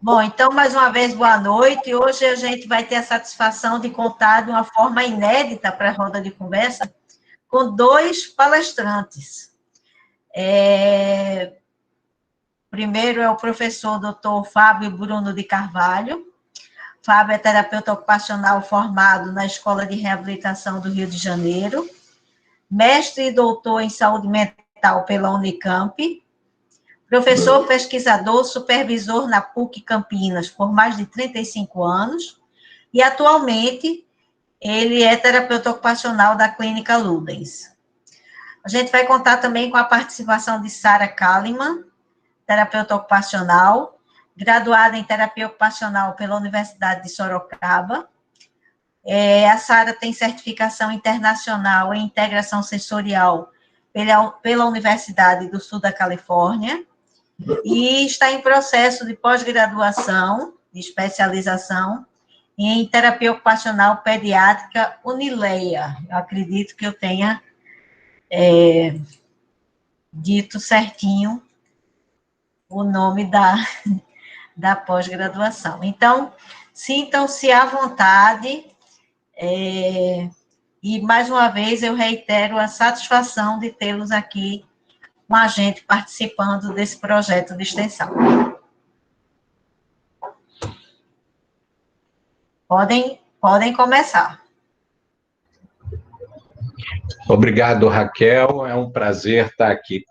Bom, então, mais uma vez, boa noite. Hoje a gente vai ter a satisfação de contar de uma forma inédita para a roda de conversa com dois palestrantes. Primeiro é o professor Dr. Fábio Bruno de Carvalho. Fábio é terapeuta ocupacional formado na Escola de Reabilitação do Rio de Janeiro, mestre e doutor em saúde mental pela Unicamp, professor, pesquisador, supervisor na PUC Campinas por mais de 35 anos, e atualmente ele é terapeuta ocupacional da Clínica Ludens. A gente vai contar também com a participação de Sara Kalimann, terapeuta ocupacional, graduada em terapia ocupacional pela Universidade de Sorocaba. A Sara tem certificação internacional em integração sensorial pela Universidade do Sul da Califórnia e está em processo de pós-graduação, de especialização em terapia ocupacional pediátrica Unileia. Eu acredito que eu tenha dito certinho o nome da pós-graduação. Então, sintam-se à vontade, e mais uma vez eu reitero a satisfação de tê-los aqui com a gente participando desse projeto de extensão. Podem começar. Obrigado, Raquel. É um prazer estar aqui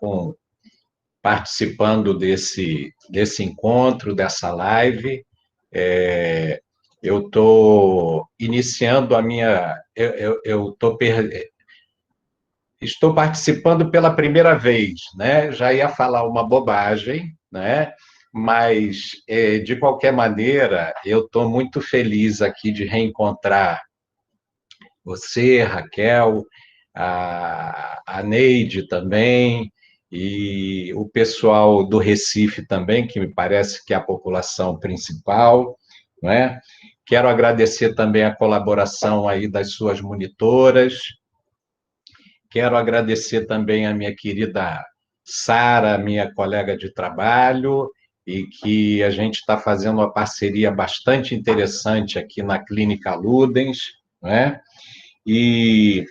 participando desse encontro, dessa live. Eu estou iniciando a minha... Estou participando pela primeira vez, né? Já ia falar uma bobagem, né? Mas, de qualquer maneira, eu estou muito feliz aqui de reencontrar você, Raquel, a Neide também, e o pessoal do Recife também, que me parece que é a população principal, não é? Quero agradecer também a colaboração aí das suas monitoras. Quero agradecer também a minha querida Sara, minha colega de trabalho, e que a gente está fazendo uma parceria bastante interessante aqui na Clínica Ludens, não é? E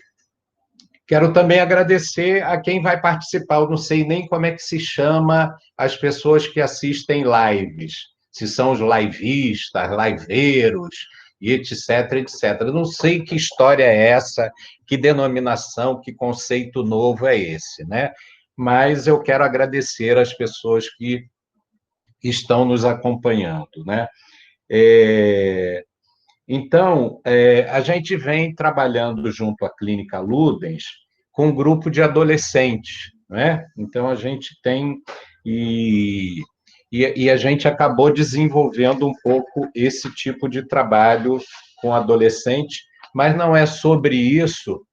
quero também agradecer a quem vai participar. Eu não sei nem como é que se chama as pessoas que assistem lives, se são os livistas, liveiros, e etc, etc. Eu não sei que história é essa, que denominação, que conceito novo é esse, né? Mas eu quero agradecer as pessoas que estão nos acompanhando, né? Então, a gente vem trabalhando junto à Clínica Ludens com um grupo de adolescentes, né? Então, a gente tem... E a gente acabou desenvolvendo um pouco esse tipo de trabalho com adolescente, mas não é sobre isso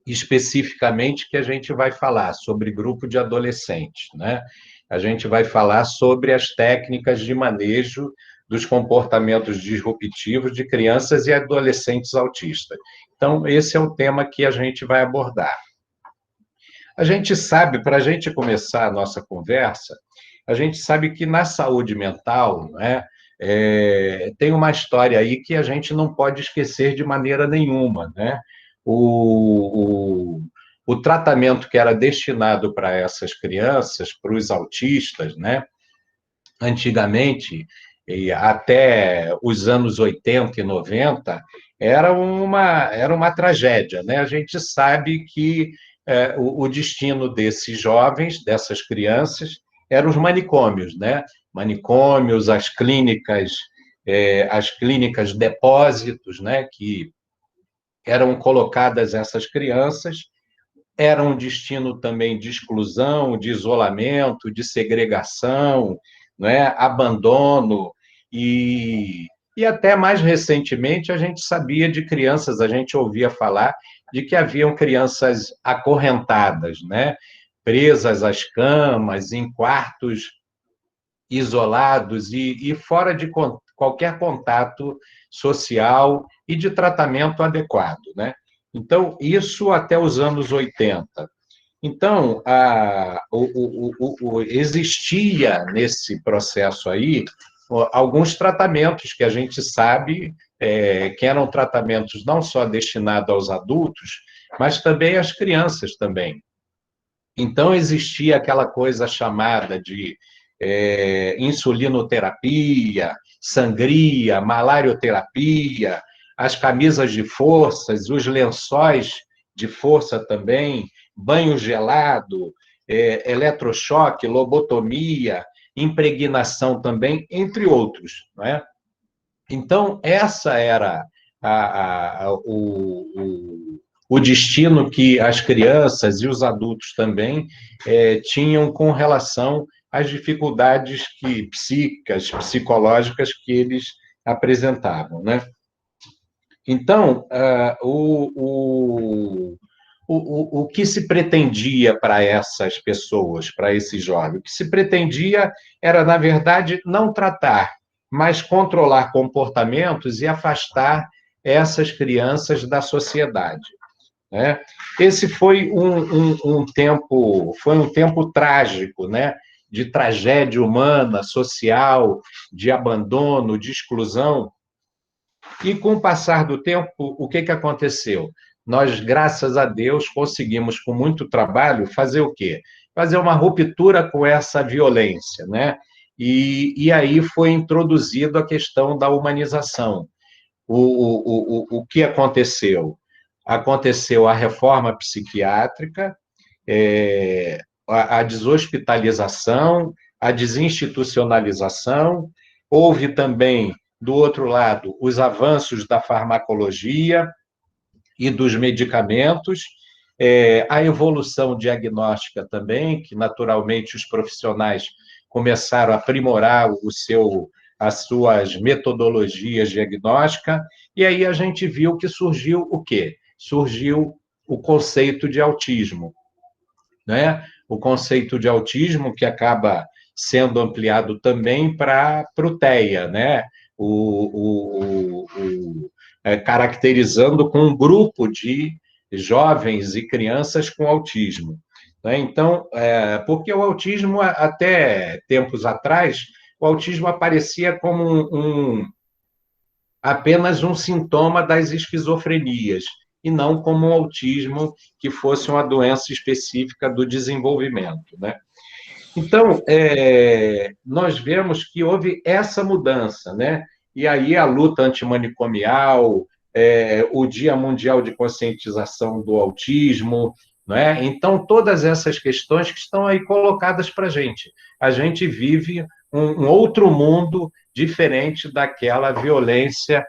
especificamente que a gente vai falar, sobre grupo de adolescentes, né? A gente vai falar sobre as técnicas de manejo dos comportamentos disruptivos de crianças e adolescentes autistas. Então, esse é o tema que a gente vai abordar. A gente sabe, para a gente começar a nossa conversa, a gente sabe que na saúde mental, né, tem uma história aí que a gente não pode esquecer de maneira nenhuma, né? O tratamento que era destinado para essas crianças, para os autistas, né, antigamente, e até os anos 80 e 90, era uma tragédia, né? A gente sabe que o destino desses jovens, dessas crianças, eram os manicômios, né? Manicômios, as clínicas depósitos, né? Que eram colocadas essas crianças, era um destino também de exclusão, de isolamento, de segregação, não é? Abandono, e até mais recentemente a gente sabia de crianças, a gente ouvia falar de que haviam crianças acorrentadas, né? Presas às camas, em quartos isolados e fora de qualquer contato social e de tratamento adequado, né? Então, isso até os anos 80. Então, existia nesse processo aí alguns tratamentos que a gente sabe que eram tratamentos não só destinados aos adultos, mas também às crianças também. Então, existia aquela coisa chamada de insulinoterapia, sangria, malarioterapia, as camisas de forças, os lençóis de força também, banho gelado, eletrochoque, lobotomia, impregnação também, entre outros. Não é? Então, essa era o destino que as crianças e os adultos também tinham com relação às dificuldades psíquicas, psicológicas que eles apresentavam. Né? Então, o que se pretendia para essas pessoas, para esses jovens? O que se pretendia era, na verdade, não tratar, mas controlar comportamentos e afastar essas crianças da sociedade. Né? Esse foi um tempo trágico, né? De tragédia humana, social, de abandono, de exclusão. E com o passar do tempo, o que aconteceu? Nós, graças a Deus, conseguimos, com muito trabalho, fazer o quê? Fazer uma ruptura com essa violência, né? E aí foi introduzido a questão da humanização. O que aconteceu? Aconteceu a reforma psiquiátrica, a deshospitalização, a desinstitucionalização, houve também, do outro lado, os avanços da farmacologia e dos medicamentos, a evolução diagnóstica também, que naturalmente os profissionais começaram a aprimorar as suas metodologias diagnósticas, e aí a gente viu que surgiu o quê? Surgiu o conceito de autismo, né? O conceito de autismo que acaba sendo ampliado também para o TEA, né? Caracterizando com um grupo de jovens e crianças com autismo. Né? Então, porque o autismo, até tempos atrás, o autismo aparecia como apenas um sintoma das esquizofrenias, e não como um autismo que fosse uma doença específica do desenvolvimento. Né? Então, nós vemos que houve essa mudança, né? E aí a luta antimanicomial, o Dia Mundial de Conscientização do Autismo, não é? Então, todas essas questões que estão aí colocadas para a gente. A gente vive um outro mundo diferente daquela violência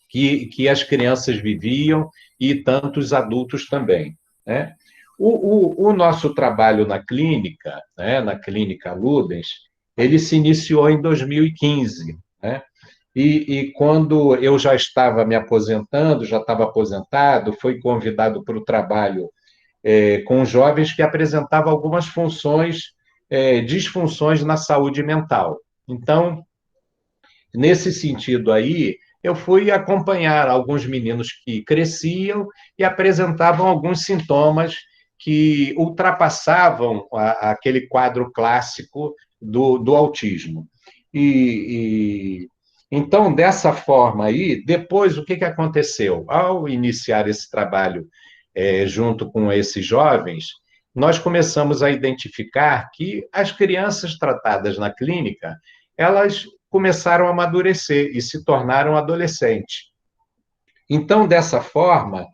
que as crianças viviam e tantos adultos também. Né? O nosso trabalho na clínica, né, na Clínica Ludens, ele se iniciou em 2015, né? E quando eu já estava me aposentando, já estava aposentado, fui convidado para o trabalho com jovens que apresentavam algumas disfunções na saúde mental. Então, nesse sentido aí, eu fui acompanhar alguns meninos que cresciam e apresentavam alguns sintomas que ultrapassavam aquele quadro clássico do autismo. Então, dessa forma aí, depois, o que aconteceu? Ao iniciar esse trabalho junto com esses jovens, nós começamos a identificar que as crianças tratadas na clínica, elas começaram a amadurecer e se tornaram adolescentes. Então, dessa forma,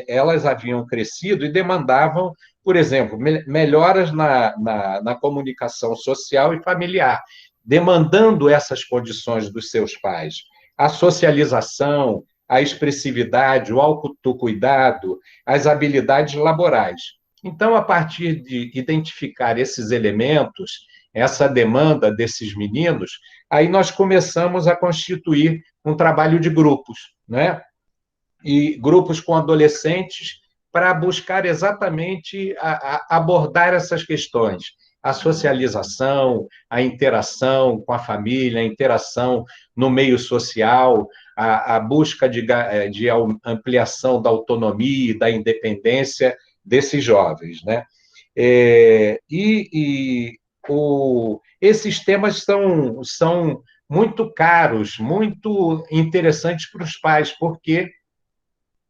elas haviam crescido e demandavam, por exemplo, melhoras na comunicação social e familiar, demandando essas condições dos seus pais. A socialização, a expressividade, o autocuidado, as habilidades laborais. Então, a partir de identificar esses elementos, essa demanda desses meninos, aí nós começamos a constituir um trabalho de grupos, né? E grupos com adolescentes para buscar exatamente abordar essas questões, a socialização, a interação com a família, a interação no meio social, a busca de ampliação da autonomia e da independência desses jovens, né? esses temas são muito caros, muito interessantes para os pais, porque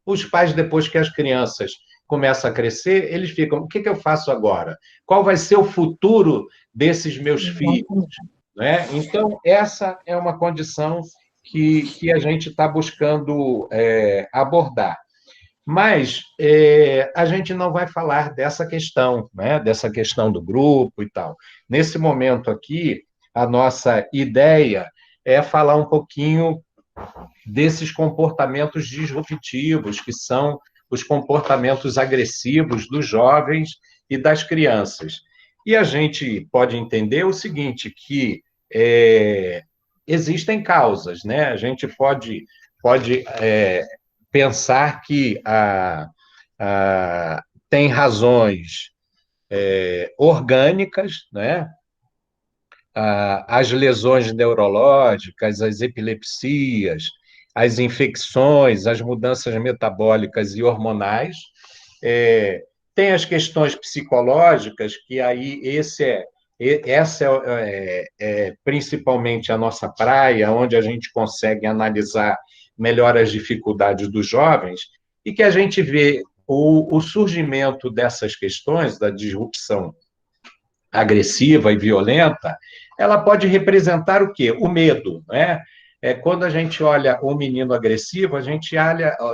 os pais, depois que as crianças começam a crescer, eles ficam: o que eu faço agora? Qual vai ser o futuro desses meus filhos? Né? Então, essa é uma condição que a gente está buscando abordar. Mas a gente não vai falar dessa questão, né? Dessa questão do grupo e tal. Nesse momento aqui, a nossa ideia é falar um pouquinho desses comportamentos disruptivos, que são os comportamentos agressivos dos jovens e das crianças. E a gente pode entender o seguinte, que existem causas, né? A gente pode pensar que tem razões orgânicas, né? As lesões neurológicas, as epilepsias, as infecções, as mudanças metabólicas e hormonais. Tem as questões psicológicas, que aí essa é principalmente a nossa praia, onde a gente consegue analisar melhor as dificuldades dos jovens, e que a gente vê o surgimento dessas questões, da disrupção agressiva e violenta, ela pode representar o quê? O medo, né? Quando a gente olha um menino agressivo, a gente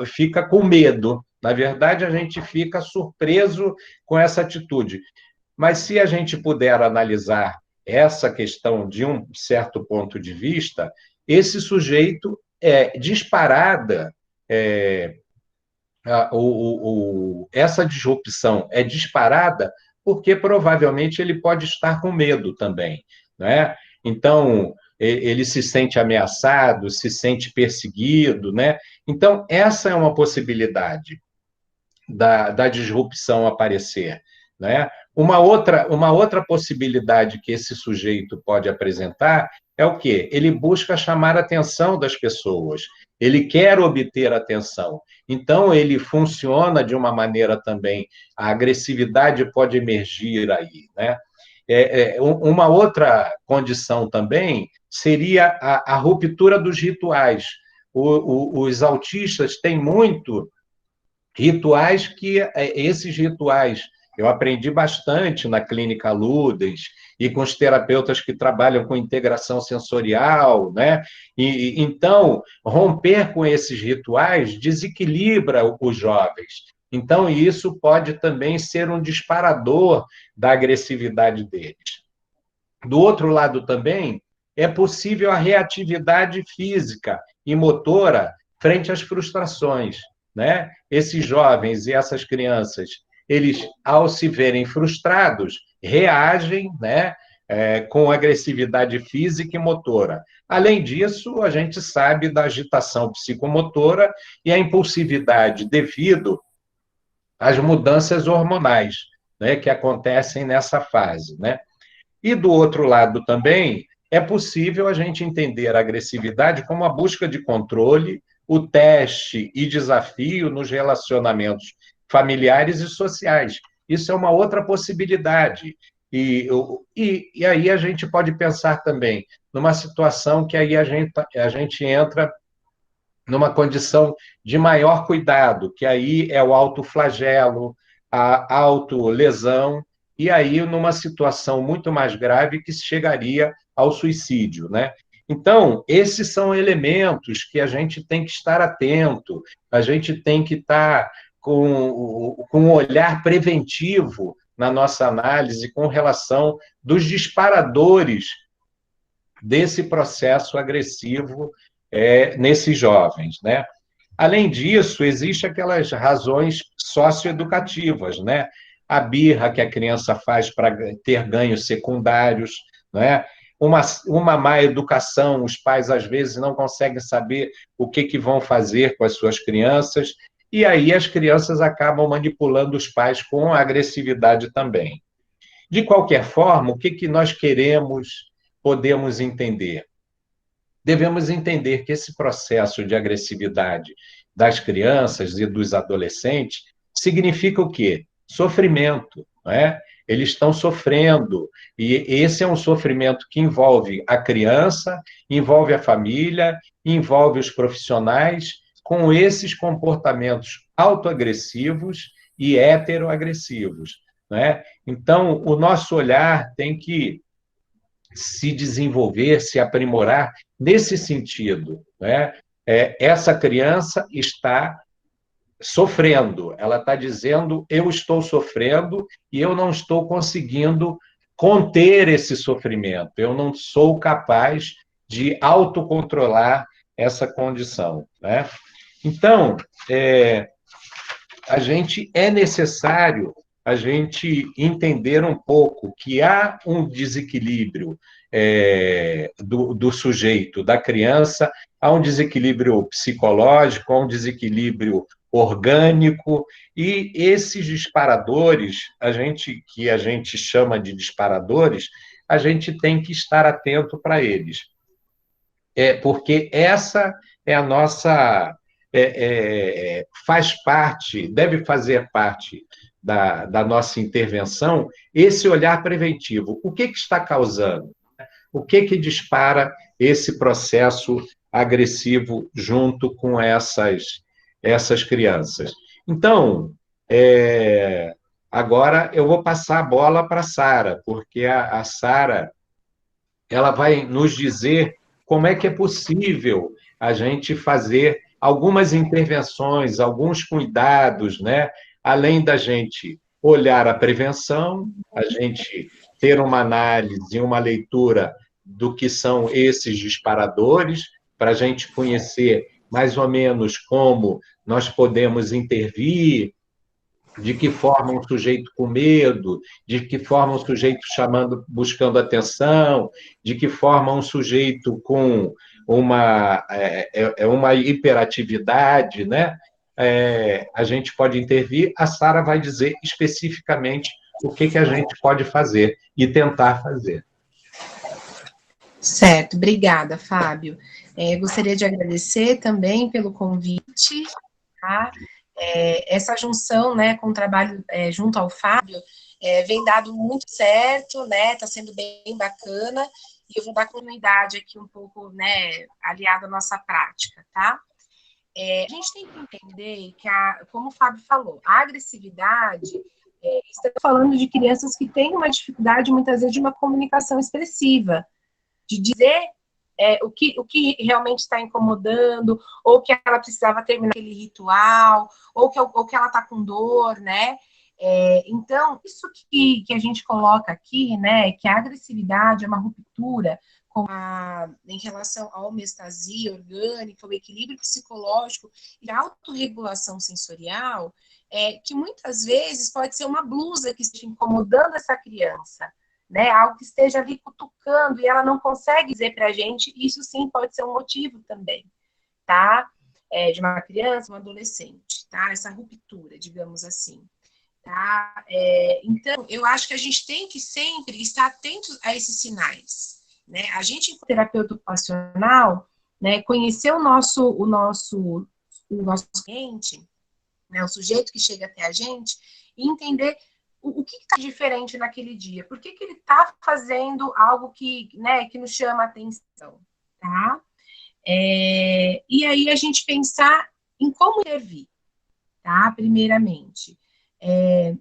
fica com medo. Na verdade, a gente fica surpreso com essa atitude. Mas se a gente puder analisar essa questão de um certo ponto de vista, esse sujeito disparada, essa disrupção é disparada porque provavelmente ele pode estar com medo também, né? Então, ele se sente ameaçado, se sente perseguido, né? Então, essa é uma possibilidade da disrupção aparecer, né? Uma outra possibilidade que esse sujeito pode apresentar é o quê? Ele busca chamar a atenção das pessoas, ele quer obter atenção. Então, ele funciona de uma maneira também, a agressividade pode emergir aí, né? Uma outra condição também seria a ruptura dos rituais. Os autistas têm muito rituais esses rituais, eu aprendi bastante na clínica Ludens e com os terapeutas que trabalham com integração sensorial, né? Então, romper com esses rituais desequilibra os jovens. Então, isso pode também ser um disparador da agressividade deles. Do outro lado também, é possível a reatividade física e motora frente às frustrações, né? Esses jovens e essas crianças, eles, ao se verem frustrados, reagem, né, com agressividade física e motora. Além disso, a gente sabe da agitação psicomotora e a impulsividade devido às mudanças hormonais, né, que acontecem nessa fase, né? E do outro lado também, é possível a gente entender a agressividade como a busca de controle, o teste e desafio nos relacionamentos familiares e sociais. Isso é uma outra possibilidade. E aí a gente pode pensar também numa situação que aí a gente entra numa condição de maior cuidado, que aí é o autoflagelo, a autolesão, e aí numa situação muito mais grave que chegaria ao suicídio, né? Então, esses são elementos que a gente tem que estar atento, a gente tem que estar com um olhar preventivo na nossa análise com relação dos disparadores desse processo agressivo nesses jovens, né? Além disso, existem aquelas razões socioeducativas, né? A birra que a criança faz para ter ganhos secundários, né? Uma má educação, os pais às vezes não conseguem saber o que vão fazer com as suas crianças, e aí as crianças acabam manipulando os pais com agressividade também. De qualquer forma, o que nós podemos entender? Devemos entender que esse processo de agressividade das crianças e dos adolescentes significa o quê? Sofrimento, não é? eles estão sofrendo, e esse é um sofrimento que envolve a criança, envolve a família, envolve os profissionais, com esses comportamentos autoagressivos e heteroagressivos, né? Então, o nosso olhar tem que se desenvolver, se aprimorar nesse sentido, né? Essa criança está sofrendo, ela está dizendo, eu estou sofrendo e eu não estou conseguindo conter esse sofrimento, eu não sou capaz de autocontrolar essa condição, né? Então, a gente é necessário a gente entender um pouco que há um desequilíbrio do sujeito, da criança, há um desequilíbrio psicológico, há um desequilíbrio orgânico, e esses disparadores, que a gente chama de disparadores, a gente tem que estar atento para eles. Porque essa é a nossa... faz parte, deve fazer parte da nossa intervenção, esse olhar preventivo. O que está causando? O que dispara esse processo agressivo junto com essas crianças? Então, agora eu vou passar a bola para a Sara, porque a Sara ela vai nos dizer como é que é possível a gente fazer algumas intervenções, alguns cuidados, né? Além da gente olhar a prevenção, a gente ter uma análise, uma leitura do que são esses disparadores, para a gente conhecer mais ou menos como nós podemos intervir, de que forma um sujeito com medo, de que forma um sujeito buscando atenção, de que forma um sujeito com uma hiperatividade, né? A gente pode intervir, a Sara vai dizer especificamente o que a gente pode fazer e tentar fazer. Certo, obrigada, Fábio. Gostaria de agradecer também pelo convite, tá? Essa junção, né, com o trabalho junto ao Fábio, vem dado muito certo, né, está sendo bem bacana, e eu vou dar continuidade aqui um pouco, né, aliado à nossa prática, tá? A gente tem que entender que, como o Fábio falou, a agressividade, estamos falando de crianças que têm uma dificuldade, muitas vezes, de uma comunicação expressiva, de dizer o que realmente está incomodando, ou que ela precisava terminar aquele ritual, ou que ela está com dor, né? Então, isso que a gente coloca aqui, né, que a agressividade é uma ruptura em relação à homeostasia orgânica, o equilíbrio psicológico e a autorregulação sensorial, que muitas vezes pode ser uma blusa que esteja incomodando essa criança, né, algo que esteja ali cutucando e ela não consegue dizer para a gente, isso sim pode ser um motivo também, tá? De uma criança, um adolescente, tá? Essa ruptura, digamos assim, tá? Então, eu acho que a gente tem que sempre estar atento a esses sinais, né? A gente, como terapeuta ocupacional, né, conhecer o nosso cliente, né, o sujeito que chega até a gente, e entender o que está diferente naquele dia, por que ele está fazendo algo que, né, que nos chama a atenção, tá? E aí a gente pensar em como intervir, tá? Primeiramente.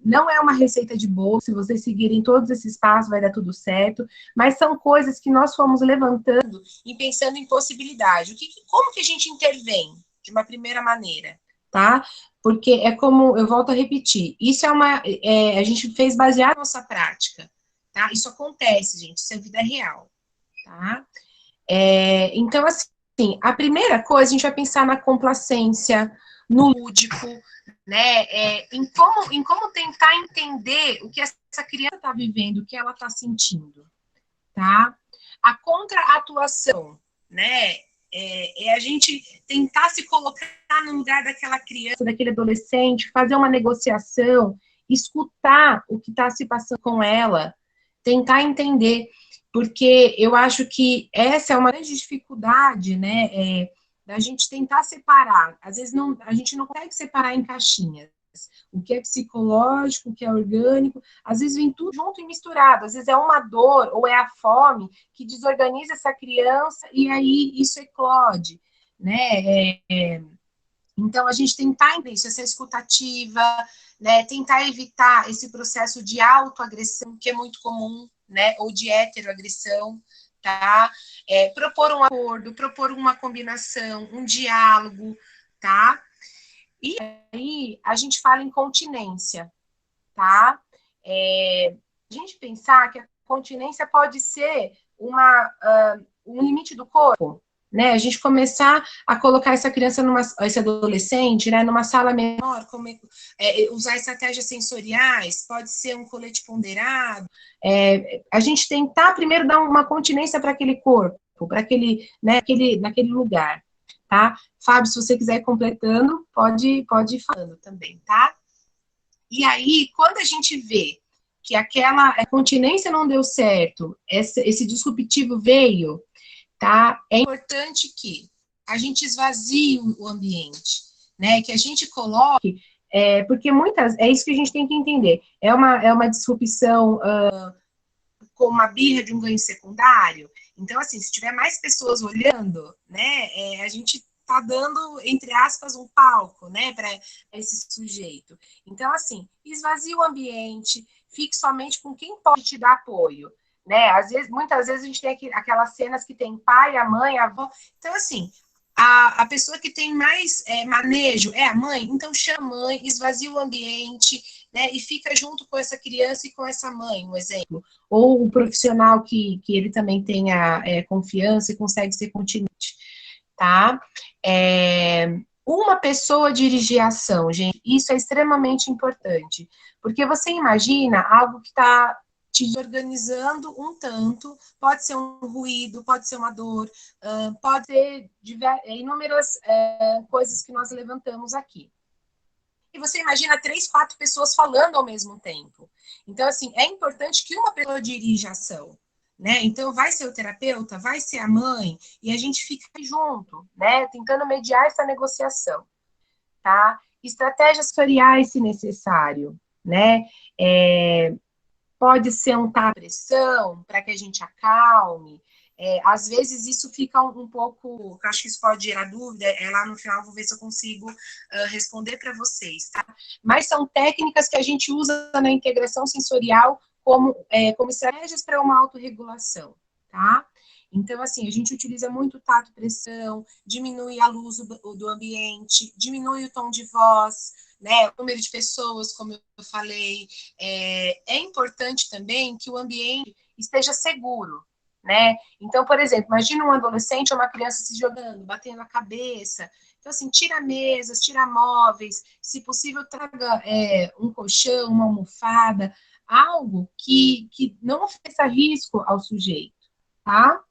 Não é uma receita de bolo, se vocês seguirem todos esses passos vai dar tudo certo, mas são coisas que nós fomos levantando e pensando em possibilidade. Como que a gente intervém de uma primeira maneira, tá? Porque é como, eu volto a repetir, isso a gente fez baseado na nossa prática, tá? Isso acontece, gente, isso é vida real, tá? Então, assim, a primeira coisa, a gente vai pensar na complacência, no lúdico, né? Em como tentar entender o que essa criança está vivendo, o que ela está sentindo, tá? A contra-atuação, né? A gente tentar se colocar no lugar daquela criança, daquele adolescente, fazer uma negociação, escutar o que está se passando com ela, tentar entender, porque eu acho que essa é uma grande dificuldade, né, da gente tentar separar. Às vezes a gente não consegue separar em caixinhas, O que é psicológico, o que é orgânico, às vezes vem tudo junto e misturado, às vezes é uma dor ou é a fome que desorganiza essa criança e aí isso eclode, né? Então, a gente tentar entender isso, essa escutativa, né? Tentar evitar esse processo de autoagressão, que é muito comum, né? Ou de heteroagressão, tá? Propor um acordo, propor uma combinação, um diálogo, tá? E aí, a gente fala em continência, tá? A gente pensar que a continência pode ser um limite do corpo, né? A gente começar a colocar essa criança, esse adolescente, né, numa sala menor, usar estratégias sensoriais, pode ser um colete ponderado, a gente tentar primeiro dar uma continência para aquele corpo, para aquele, né, naquele lugar, tá? Fábio, se você quiser ir completando, pode ir falando também, tá? E aí, quando a gente vê que aquela continência não deu certo, esse disruptivo veio, tá? É importante que a gente esvazie o ambiente, né? Que a gente coloque, porque é isso que a gente tem que entender. É uma disrupção com uma birra de um ganho secundário. Então, assim, se tiver mais pessoas olhando, né? A gente tá dando, entre aspas, um palco, né, para esse sujeito. Então, assim, esvazie o ambiente, fique somente com quem pode te dar apoio, né? Muitas vezes a gente tem aquelas cenas que tem pai, a mãe, a avó. Então, assim, a pessoa que tem mais manejo é a mãe, então chama a mãe, esvazia o ambiente, né, e fica junto com essa criança e com essa mãe, um exemplo. Ou o profissional que ele também tenha confiança e consegue ser continente, tá? Uma pessoa dirigir a ação, gente, isso é extremamente importante, porque você imagina algo que está te organizando um tanto, pode ser um ruído, pode ser uma dor, pode ser inúmeras coisas que nós levantamos aqui. E você imagina 3, 4 pessoas falando ao mesmo tempo. Então, assim, é importante que uma pessoa dirija a ação, né? Então, vai ser o terapeuta, vai ser a mãe, e a gente fica junto, né? Tentando mediar essa negociação, tá? Estratégias sensoriais, se necessário, né? Pode ser um tapa de pressão para que a gente acalme. Às vezes isso fica um pouco, eu acho que isso pode gerar dúvida, lá no final vou ver se eu consigo responder para vocês, tá? Mas são técnicas que a gente usa na integração sensorial como estratégias para uma autorregulação, tá? Então, assim, a gente utiliza muito tato, pressão, diminui a luz do ambiente, diminui o tom de voz, né, o número de pessoas, como eu falei. É importante também que o ambiente esteja seguro, né? Então, por exemplo, imagina um adolescente ou uma criança se jogando, batendo a cabeça. Então, assim, tira mesas, tira móveis, se possível, traga um colchão, uma almofada, algo que não ofereça risco ao sujeito, tá?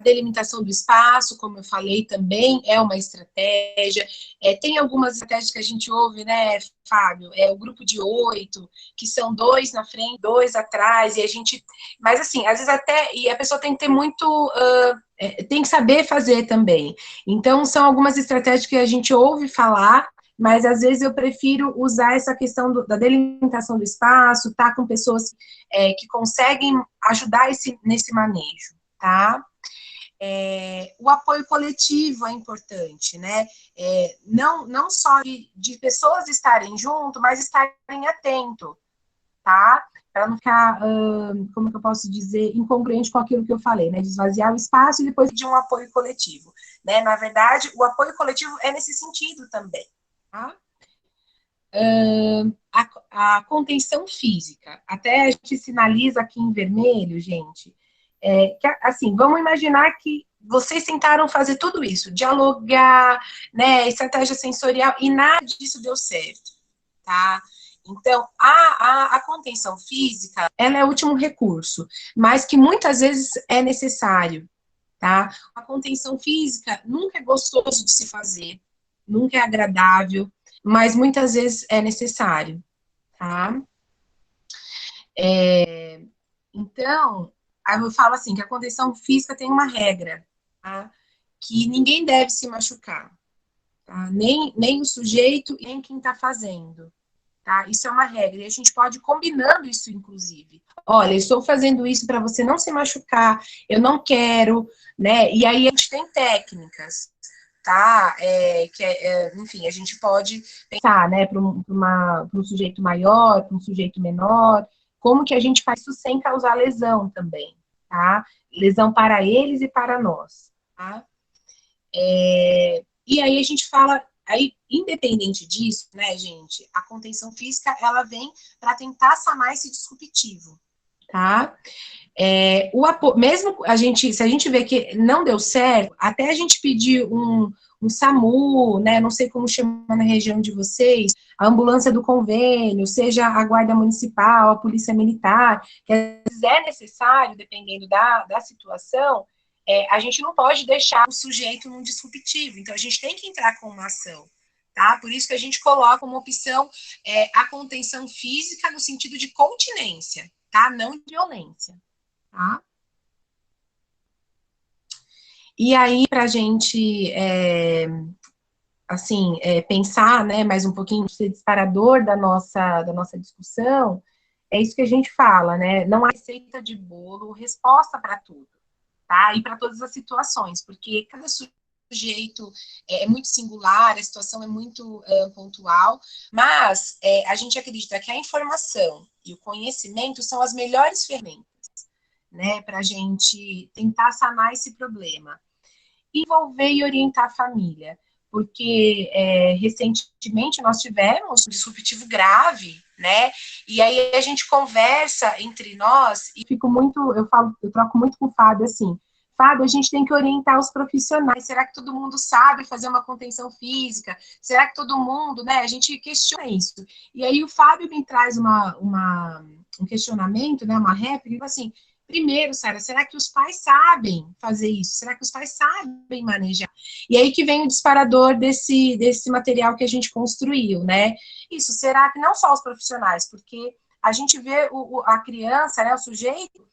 Delimitação do espaço, como eu falei, também é uma estratégia. Tem algumas estratégias que a gente ouve, né, Fábio? O grupo de 8, que são 2 na frente, 2 atrás, e a gente. Mas, assim, às vezes e a pessoa tem que ter muito. Tem que saber fazer também. Então, são algumas estratégias que a gente ouve falar, mas às vezes eu prefiro usar essa questão da delimitação do espaço, tá com pessoas que conseguem ajudar nesse manejo. Tá? O apoio coletivo é importante, né? Não só de pessoas estarem junto, mas estarem atento, tá? Para não ficar, como que eu posso dizer, incongruente com aquilo que eu falei, né? De esvaziar o espaço e depois de um apoio coletivo, né? Na verdade, o apoio coletivo é nesse sentido também, tá? A contenção física, até a gente sinaliza aqui em vermelho, gente, que, assim, vamos imaginar que vocês tentaram fazer tudo isso, dialogar, né, estratégia sensorial, e nada disso deu certo, tá? Então, a contenção física, ela é o último recurso, mas que muitas vezes é necessário, tá? A contenção física nunca é gostoso de se fazer, nunca é agradável, mas muitas vezes é necessário, tá? Então, aí eu falo assim, que a contenção física tem uma regra, tá? Que ninguém deve se machucar. tá? Nem o sujeito, nem quem está fazendo. Tá? Isso é uma regra, e a gente pode ir combinando isso, inclusive. Olha, estou fazendo isso para você não se machucar, eu não quero, né? E aí a gente tem técnicas, tá? Enfim, a gente pode pensar, né, para um sujeito maior, para um sujeito menor, como que a gente faz isso sem causar lesão também, tá? Lesão para eles e para nós, tá? E aí a gente fala, aí, independente disso, né, gente, a contenção física, ela vem para tentar sanar esse disruptivo, tá? Mesmo se a gente vê que não deu certo, até a gente pedir um SAMU, né, não sei como chama na região de vocês, a ambulância do convênio, seja a guarda municipal, a polícia militar, que às vezes é necessário, dependendo da situação, a gente não pode deixar o sujeito num disruptivo, então a gente tem que entrar com uma ação, tá? Por isso que a gente coloca como opção a contenção física no sentido de continência, tá? Não de violência, tá? E aí, para a gente, pensar, né, mais um pouquinho, ser disparador da nossa discussão, é isso que a gente fala, né? Não há receita de bolo, resposta para tudo, tá? E para todas as situações, porque cada sujeito é muito singular, a situação é muito pontual, mas a gente acredita que a informação e o conhecimento são as melhores ferramentas, né, para a gente tentar sanar esse problema. Envolver e orientar a família, porque recentemente nós tivemos um disruptivo grave, né? E aí a gente conversa entre nós e eu troco muito com o Fábio assim, Fábio, a gente tem que orientar os profissionais. Será que todo mundo sabe fazer uma contenção física? Será que todo mundo, né? A gente questiona isso. E aí o Fábio me traz um questionamento, né? Uma réplica, assim, primeiro, Sara, será que os pais sabem fazer isso? Será que os pais sabem manejar? E aí que vem o disparador desse material que a gente construiu, né? Isso, será que não só os profissionais, porque a gente vê a criança, né, o sujeito,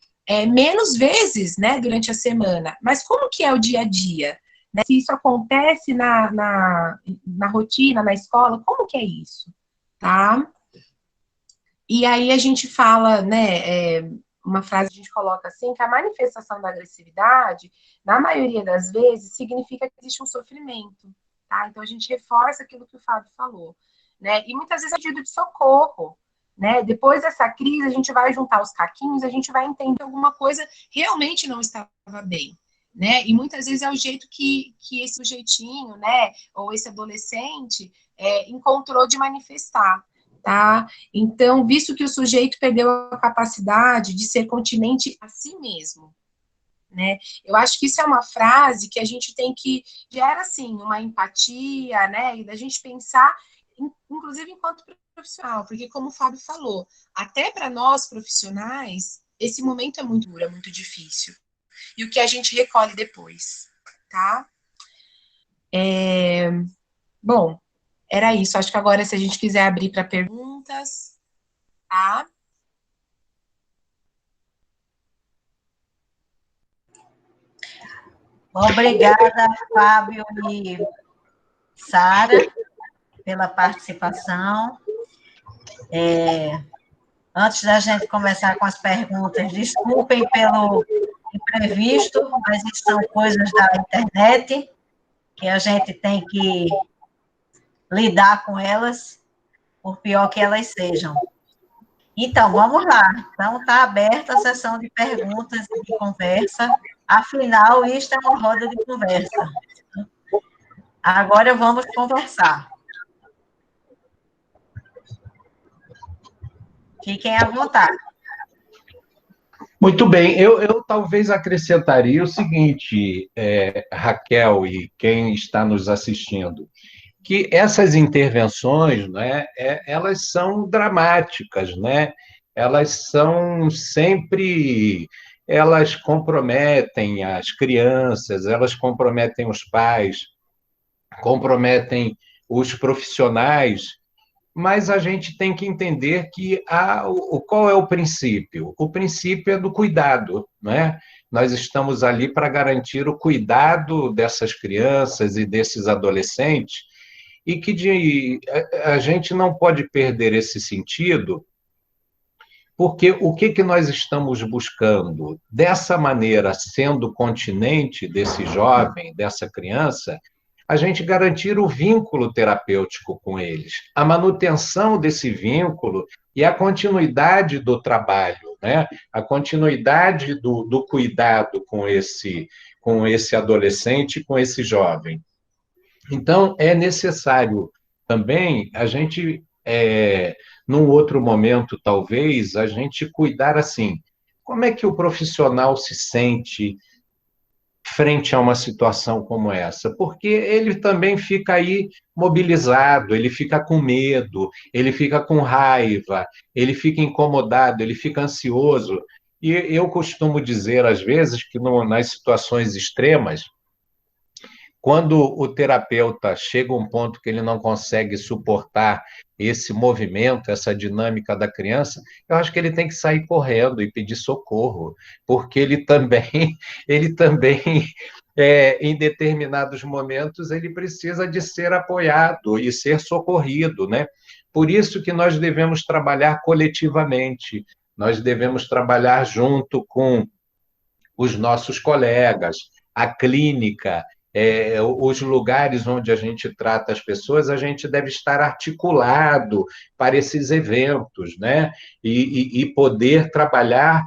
menos vezes, né, durante a semana. Mas como que é o dia a dia? Né? Se isso acontece na rotina, na escola, como que é isso? Tá? E aí a gente fala, né, uma frase que a gente coloca assim, que a manifestação da agressividade, na maioria das vezes, significa que existe um sofrimento, tá? Então a gente reforça aquilo que o Fábio falou, né? E muitas vezes é pedido de socorro, né? Depois dessa crise, a gente vai juntar os caquinhos, a gente vai entender que alguma coisa realmente não estava bem, né? E muitas vezes é o jeito que esse sujeitinho, né, ou esse adolescente encontrou de manifestar, tá? Então, visto que o sujeito perdeu a capacidade de ser continente a si mesmo, né? Eu acho que isso é uma frase que a gente tem que gera, assim, uma empatia, né? E da gente pensar, inclusive enquanto profissional, porque como o Fábio falou, até para nós profissionais, esse momento é muito duro, é muito difícil. E o que a gente recolhe depois, tá? Bom, era isso. Acho que agora, se a gente quiser abrir para perguntas, tá? Obrigada, Fábio e Sara, pela participação. Antes da gente começar com as perguntas, desculpem pelo imprevisto, mas isso são coisas da internet, que a gente tem que lidar com elas, por pior que elas sejam. Então, vamos lá. Então, está aberta a sessão de perguntas e de conversa. Afinal, isto é uma roda de conversa. Agora vamos conversar. Fiquem à vontade. Muito bem, eu talvez acrescentaria o seguinte, Raquel e quem está nos assistindo, que essas intervenções, né, elas são dramáticas, né? Elas são sempre, elas comprometem as crianças, elas comprometem os pais, comprometem os profissionais, mas a gente tem que entender que qual é o princípio? O princípio é do cuidado, né? Nós estamos ali para garantir o cuidado dessas crianças e desses adolescentes, e que a gente não pode perder esse sentido, porque o que nós estamos buscando? Dessa maneira, sendo continente desse jovem, dessa criança, a gente garantir o vínculo terapêutico com eles, a manutenção desse vínculo e a continuidade do trabalho, né? A continuidade do cuidado com esse adolescente, com esse jovem. Então, é necessário também a gente, num outro momento, talvez, a gente cuidar assim, como é que o profissional se sente frente a uma situação como essa? Porque ele também fica aí mobilizado, ele fica com medo, ele fica com raiva, ele fica incomodado, ele fica ansioso. E eu costumo dizer, às vezes, que nas situações extremas, quando o terapeuta chega a um ponto que ele não consegue suportar esse movimento, essa dinâmica da criança, eu acho que ele tem que sair correndo e pedir socorro, porque ele também em determinados momentos, ele precisa de ser apoiado e ser socorrido, né? Por isso que nós devemos trabalhar coletivamente, nós devemos trabalhar junto com os nossos colegas, a clínica, os lugares onde a gente trata as pessoas, a gente deve estar articulado para esses eventos, né? E poder trabalhar.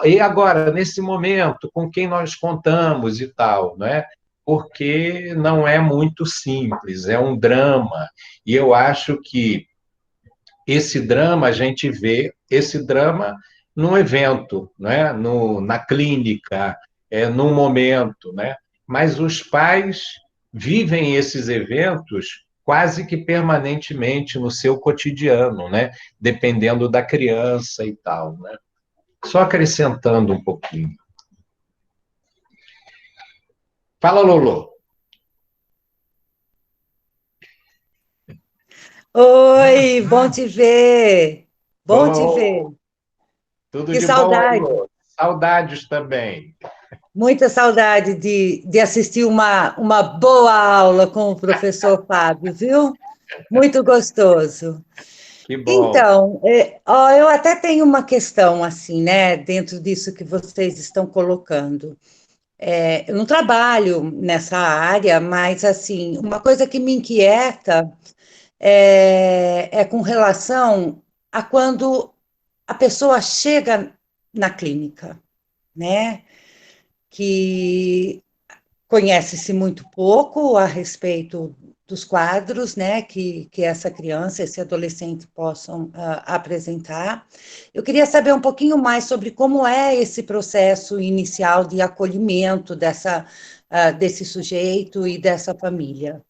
E agora, nesse momento, com quem nós contamos e tal, né? Porque não é muito simples, é um drama. E eu acho que esse drama, a gente vê esse drama num evento, né? Na clínica, num momento, né? Mas os pais vivem esses eventos quase que permanentemente no seu cotidiano, né? Dependendo da criança e tal, né? Só acrescentando um pouquinho. Fala, Lolo. Oi, bom te ver. Bom te ver. Tudo Que de bom aí, saudade. Lolo. Saudades também. Muita saudade de assistir uma boa aula com o professor Fábio, viu? Muito gostoso. Que bom. Então, ó, eu até tenho uma questão assim, né, dentro disso que vocês estão colocando. Eu não trabalho nessa área, mas assim, uma coisa que me inquieta é com relação a quando a pessoa chega na clínica, né? Que conhece-se muito pouco a respeito dos quadros, né, que essa criança, esse adolescente possam apresentar. Eu queria saber um pouquinho mais sobre como é esse processo inicial de acolhimento desse sujeito e dessa família.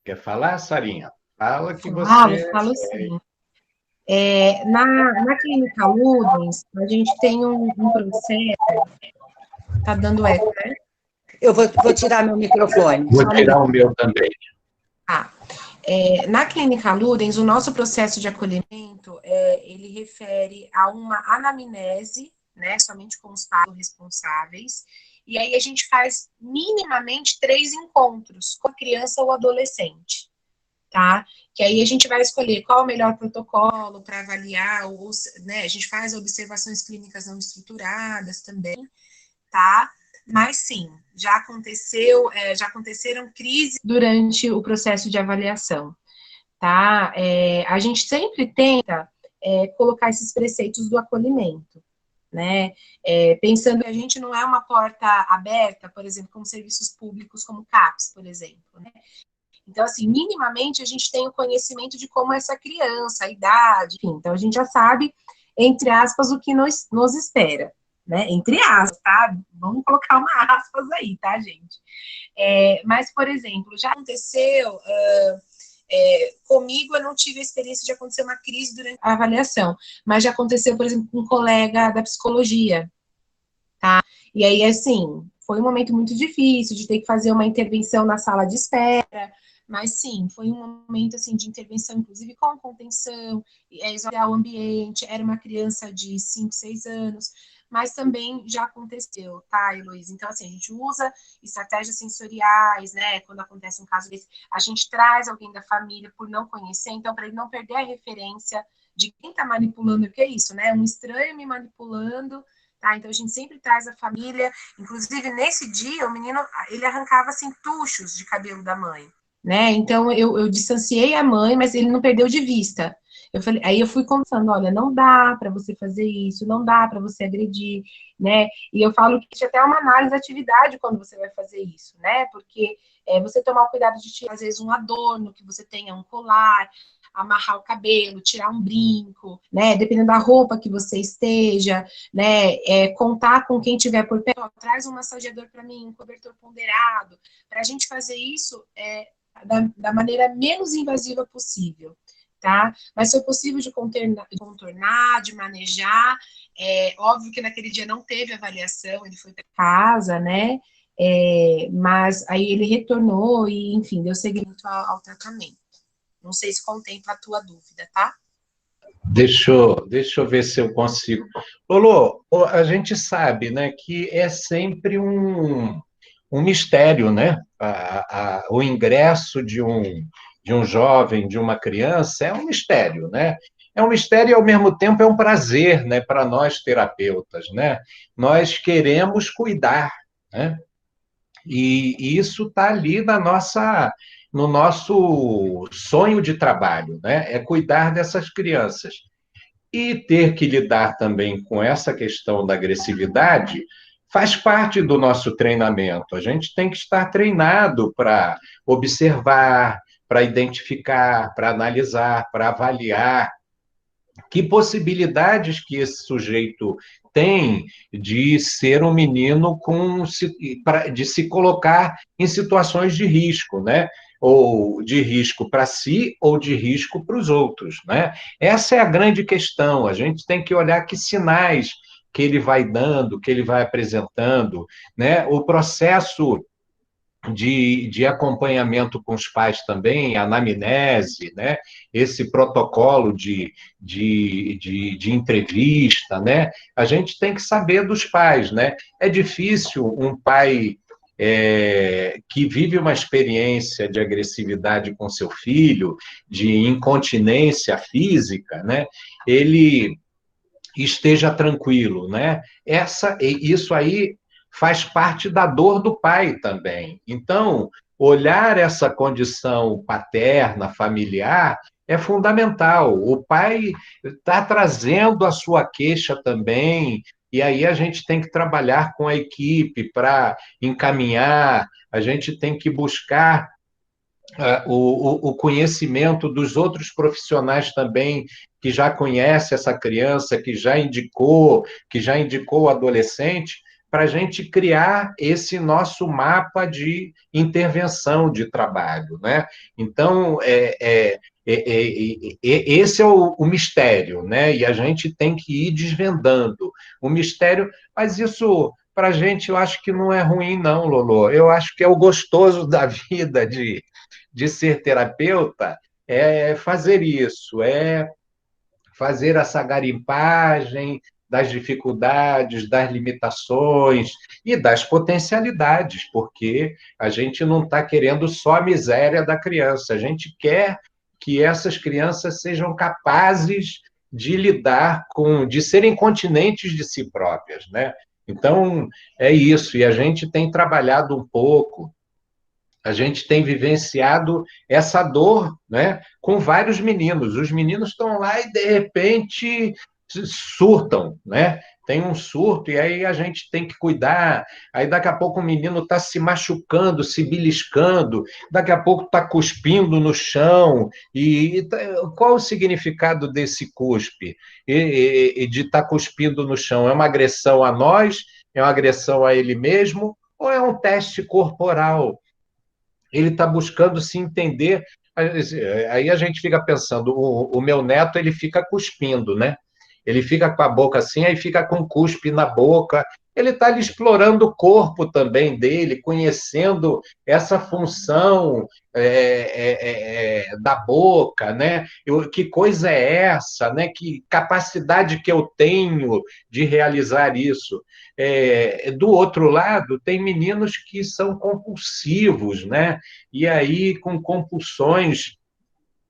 Quer falar, Sarinha? Fala que Falo, você... falo sim. Na clínica Ludens, a gente tem um processo, tá dando eco, né? Eu vou tirar meu microfone. Vou tirar o meu também. Na clínica Ludens, o nosso processo de acolhimento, ele refere a uma anamnese, né, somente com os pais responsáveis, e aí a gente faz minimamente 3 encontros com a criança ou adolescente, tá? Que aí a gente vai escolher qual é o melhor protocolo para avaliar, né, a gente faz observações clínicas não estruturadas também, tá? Mas sim, já aconteceram crises durante o processo de avaliação, tá? A gente sempre tenta colocar esses preceitos do acolhimento, né? Pensando que a gente não é uma porta aberta, por exemplo, como serviços públicos, como CAPS, por exemplo, né? Então, assim, minimamente a gente tem o conhecimento de como essa criança, a idade, enfim, então a gente já sabe, entre aspas, o que nos espera, né? Entre aspas, tá? Vamos colocar uma aspas aí, tá, gente? Mas, por exemplo, já aconteceu, comigo eu não tive a experiência de acontecer uma crise durante a avaliação, mas já aconteceu, por exemplo, com um colega da psicologia, tá? E aí, assim, foi um momento muito difícil de ter que fazer uma intervenção na sala de espera, Mas sim, foi um momento assim de intervenção, inclusive com contenção, isolar o ambiente, era uma criança de 5, 6 anos, mas também já aconteceu, tá, Heloísa? Então, assim, a gente usa estratégias sensoriais, né? Quando acontece um caso desse, a gente traz alguém da família por não conhecer, então, para ele não perder a referência de quem está manipulando, o que é isso, né? Um estranho me manipulando, tá? Então, a gente sempre traz a família, inclusive nesse dia, o menino, ele arrancava, assim, tuchos de cabelo da mãe, né? Então, eu distanciei a mãe, mas ele não perdeu de vista. Eu falei, aí eu fui conversando, olha, não dá para você fazer isso, não dá para você agredir, né? E eu falo que isso até é uma análise da atividade quando você vai fazer isso, né? Porque você tomar o cuidado de tirar, às vezes, um adorno, que você tenha um colar, amarrar o cabelo, tirar um brinco, né? Dependendo da roupa que você esteja, né? Contar com quem tiver por perto, traz um massageador para mim, um cobertor ponderado, para a gente fazer isso da maneira menos invasiva possível, tá? Mas foi possível de contornar, de manejar. Óbvio que naquele dia não teve avaliação, ele foi para casa, né? Mas aí ele retornou e, enfim, deu seguimento ao tratamento. Não sei se contempla a tua dúvida, tá? Deixa eu ver se eu consigo. Lolo, a gente sabe, né, que é sempre um mistério, né? O ingresso de um jovem, de uma criança, é um mistério, né? É um mistério e, ao mesmo tempo, é um prazer, né, para nós terapeutas, né? Nós queremos cuidar, né? E isso está ali no nosso sonho de trabalho, né? É cuidar dessas crianças. E ter que lidar também com essa questão da agressividade faz parte do nosso treinamento. A gente tem que estar treinado para observar, para identificar, para analisar, para avaliar que possibilidades que esse sujeito tem de ser um menino de se colocar em situações de risco, né? Ou de risco para si ou de risco para os outros, né? Essa é a grande questão. A gente tem que olhar que sinais que ele vai dando, que ele vai apresentando, né? O processo de acompanhamento com os pais também, anamnese, né? Esse protocolo de entrevista, né? A gente tem que saber dos pais, né? É difícil um pai que vive uma experiência de agressividade com seu filho, de incontinência física, né? Ele esteja tranquilo, né? Isso aí faz parte da dor do pai também. Então, olhar essa condição paterna, familiar, é fundamental. O pai está trazendo a sua queixa também, e aí a gente tem que trabalhar com a equipe para encaminhar, a gente tem que buscar o conhecimento dos outros profissionais também que já conhece essa criança, que já indicou o adolescente, para a gente criar esse nosso mapa de intervenção de trabalho, né? Então, esse é o mistério, né? E a gente tem que ir desvendando o mistério, mas isso para a gente eu acho que não é ruim, não, Lolo. Eu acho que é o gostoso da vida de ser terapeuta é fazer isso, é fazer essa garimpagem das dificuldades, das limitações e das potencialidades, porque a gente não está querendo só a miséria da criança, a gente quer que essas crianças sejam capazes de lidar de serem continentes de si próprias, né? Então, é isso, e a gente tem trabalhado um pouco, a gente tem vivenciado essa dor, né, com vários meninos. Os meninos estão lá e, de repente, surtam, né? Tem um surto e aí a gente tem que cuidar. Aí, daqui a pouco, o menino está se machucando, se beliscando, daqui a pouco está cuspindo no chão. Qual o significado desse cuspe? E de estar cuspindo no chão? É uma agressão a nós? É uma agressão a ele mesmo? Ou é um teste corporal? Ele está buscando se entender. Aí a gente fica pensando, o meu neto ele fica cuspindo, né? Ele fica com a boca assim, aí fica com cuspe na boca. Ele está ali explorando o corpo também dele, conhecendo essa função da boca, né? Que coisa é essa, né? Que capacidade que eu tenho de realizar isso? Do outro lado, tem meninos que são compulsivos, né? E aí, com compulsões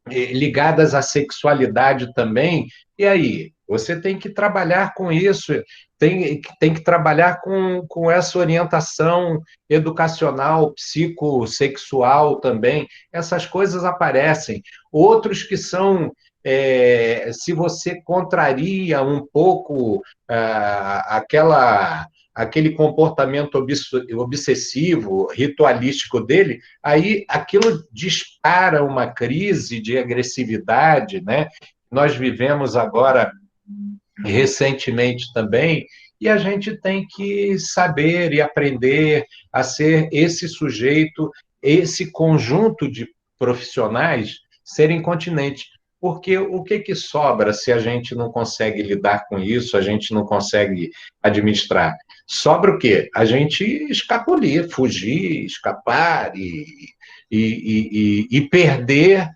ligadas à sexualidade também. E aí? Você tem que trabalhar com isso, tem que trabalhar com essa orientação educacional, psicossexual também. Essas coisas aparecem. Outros que são. Se você contraria um pouco aquele comportamento obsessivo, ritualístico dele, aí aquilo dispara uma crise de agressividade, né? Nós vivemos agora, recentemente também, e a gente tem que saber e aprender a ser esse sujeito, esse conjunto de profissionais serem continentes. Porque o que sobra se a gente não consegue lidar com isso, a gente não consegue administrar? Sobra o quê? A gente escapulir, fugir, escapar e perder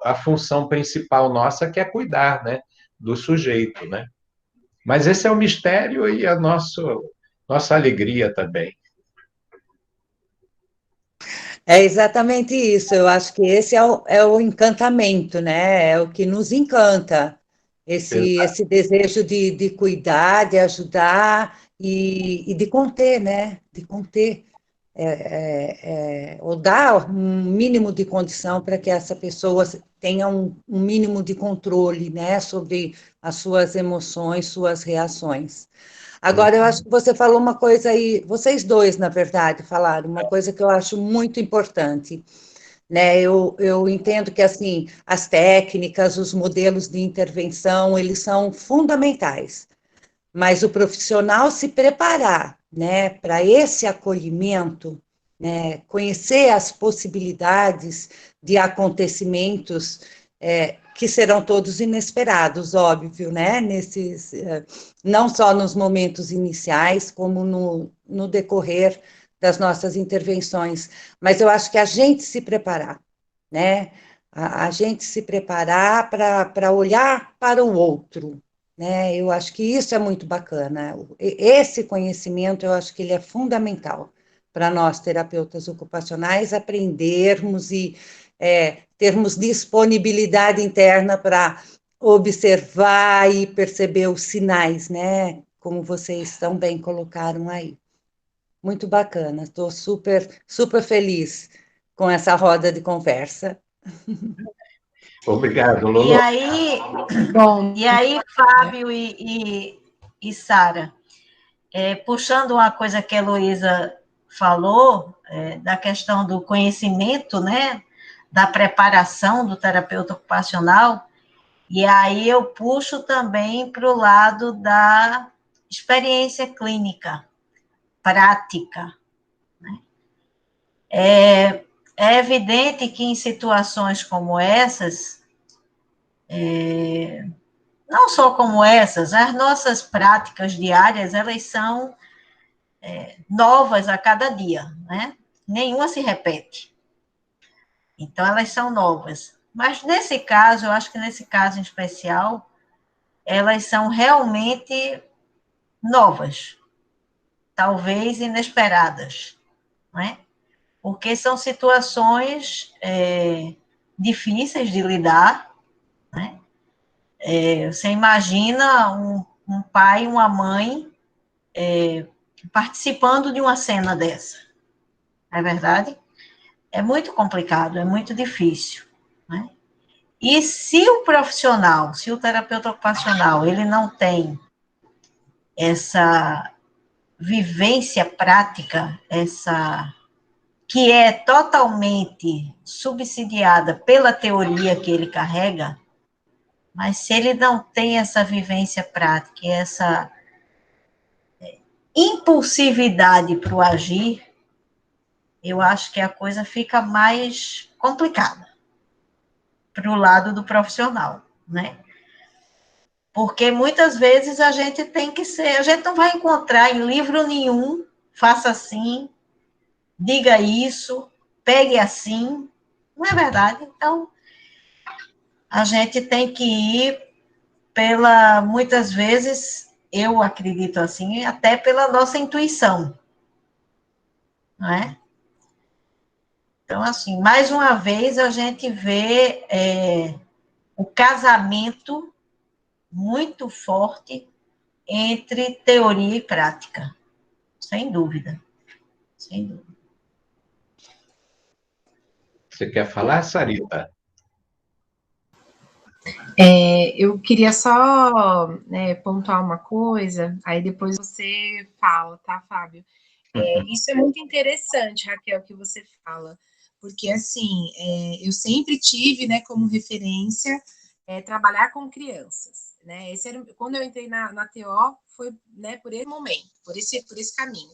a função principal nossa, que é cuidar, né, do sujeito, né? Mas esse é o mistério e a nossa alegria também. É exatamente isso. Eu acho que esse é o encantamento, né? É o que nos encanta. Esse desejo de cuidar, de ajudar e de conter, né? De conter. Ou dar um mínimo de condição para que essa pessoa tenha um mínimo de controle, né? Sobre as suas emoções, suas reações. Agora, eu acho que você falou uma coisa aí, vocês dois, na verdade, falaram uma coisa que eu acho muito importante, né? Eu entendo que, assim, as técnicas, os modelos de intervenção, eles são fundamentais, mas o profissional se preparar, né, para esse acolhimento, né, conhecer as possibilidades de acontecimentos que serão todos inesperados, óbvio, né, não só nos momentos iniciais, como no decorrer das nossas intervenções, mas eu acho que a gente se preparar, né, a gente se preparar para olhar para o outro, né? Eu acho que isso é muito bacana. Esse conhecimento, eu acho que ele é fundamental para nós, terapeutas ocupacionais, aprendermos e termos disponibilidade interna para observar e perceber os sinais, né? Como vocês tão bem colocaram aí. Muito bacana, estou super, super feliz com essa roda de conversa. Obrigado, E Lolo. aí, Bom, Fábio e Sara, puxando uma coisa que a Heloísa falou, da questão do conhecimento, né, da preparação do terapeuta ocupacional, e aí eu puxo também para o lado da experiência clínica, prática. É evidente que em situações como essas, não só como essas, as nossas práticas diárias, elas são novas a cada dia, né? Nenhuma se repete. Então, elas são novas. Mas, nesse caso, eu acho que nesse caso em especial, elas são realmente novas, talvez inesperadas, né? Porque são situações difíceis de lidar, né? Você imagina um pai e uma mãe participando de uma cena dessa, não é verdade? É muito complicado, é muito difícil, né? E se o profissional, se o terapeuta ocupacional, ele não tem essa vivência prática, essa que é totalmente subsidiada pela teoria que ele carrega, mas se ele não tem essa vivência prática, essa impulsividade para o agir, eu acho que a coisa fica mais complicada para o lado do profissional, né? Porque muitas vezes a gente tem que ser, a gente não vai encontrar em livro nenhum, faça assim, diga isso, pegue assim, não é verdade? Então, a gente tem que ir muitas vezes, eu acredito assim, até pela nossa intuição, não é? Então, assim, mais uma vez a gente vê o casamento muito forte entre teoria e prática, sem dúvida, sem dúvida. Você quer falar, Sarita? Eu queria só pontuar uma coisa, aí depois você fala, tá, Fábio? Isso é muito interessante, Raquel, que você fala, porque assim, eu sempre tive, né, como referência trabalhar com crianças, né? Quando eu entrei na TO, foi, né, por esse momento, por esse caminho.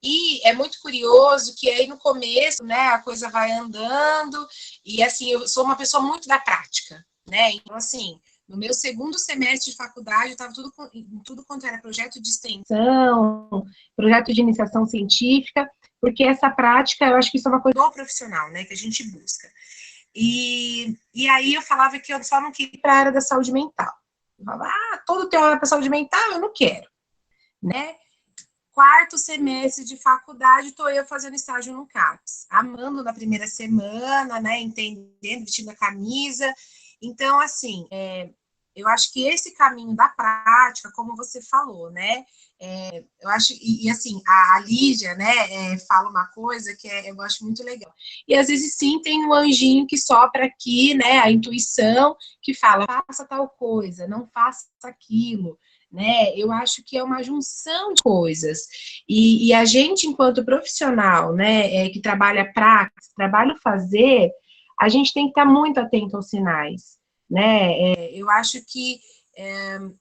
E é muito curioso que aí no começo, né, a coisa vai andando, e assim, eu sou uma pessoa muito da prática, né? Então, assim, no meu segundo semestre de faculdade, eu estava tudo quanto era projeto de extensão, projeto de iniciação científica, porque essa prática, eu acho que isso é uma coisa do profissional, né, que a gente busca. E aí eu falava que eu só não queria ir para a área da saúde mental. Eu falava, todo teu hora para saúde mental, eu não quero, né? Quarto semestre de faculdade, estou eu fazendo estágio no CAPS, amando na primeira semana, né, entendendo, vestindo a camisa. Então, assim, eu acho que esse caminho da prática, como você falou, né, eu acho, e assim, a Lígia, né, fala uma coisa que eu acho muito legal. E às vezes, sim, tem um anjinho que sopra aqui, né, a intuição, que fala, faça tal coisa, não faça aquilo, né? Eu acho que é uma junção de coisas. E a gente, enquanto profissional, né, que trabalha prática, trabalha o fazer, a gente tem que estar muito atento aos sinais, né? Eu acho que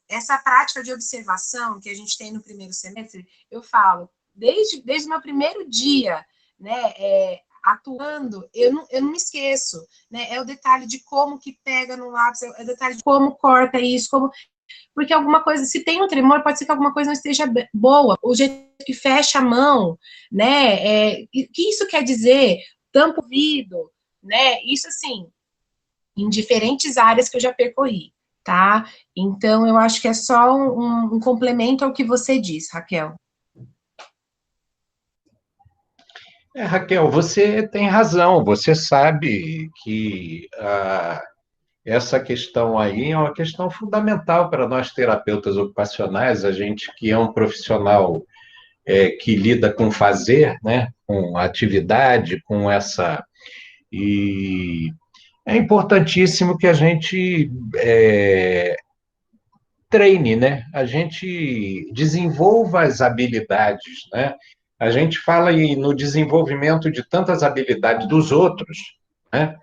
essa prática de observação que a gente tem no primeiro semestre, eu falo, desde o meu primeiro dia, né, atuando, eu não me esqueço, né? É o detalhe de como que pega no lápis, é o detalhe de como corta isso, porque alguma coisa, se tem um tremor, pode ser que alguma coisa não esteja boa, o jeito que fecha a mão, né? O que isso quer dizer? Tampa o ouvido, né? Isso, assim, em diferentes áreas que eu já percorri, tá? Então, eu acho que é só um complemento ao que você diz, Raquel. Raquel, você tem razão. Você sabe que essa questão aí é uma questão fundamental para nós terapeutas ocupacionais, a gente que é um profissional que lida com fazer, né, com atividade, com essa. E é importantíssimo que a gente treine, né? A gente desenvolva as habilidades, né? A gente fala aí no desenvolvimento de tantas habilidades dos outros, né?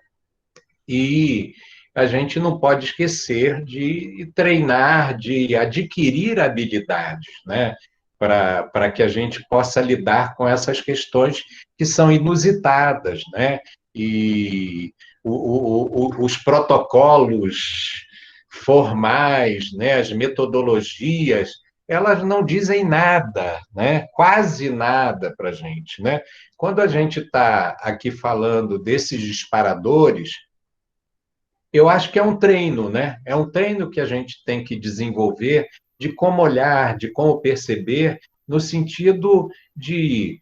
E a gente não pode esquecer de treinar, de adquirir habilidades, né? Para que a gente possa lidar com essas questões que são inusitadas, né? E os protocolos formais, né? As metodologias, elas não dizem nada, né? Quase nada para a gente, né? Quando a gente está aqui falando desses disparadores, eu acho que é um treino, né? É um treino que a gente tem que desenvolver de como olhar, de como perceber, no sentido de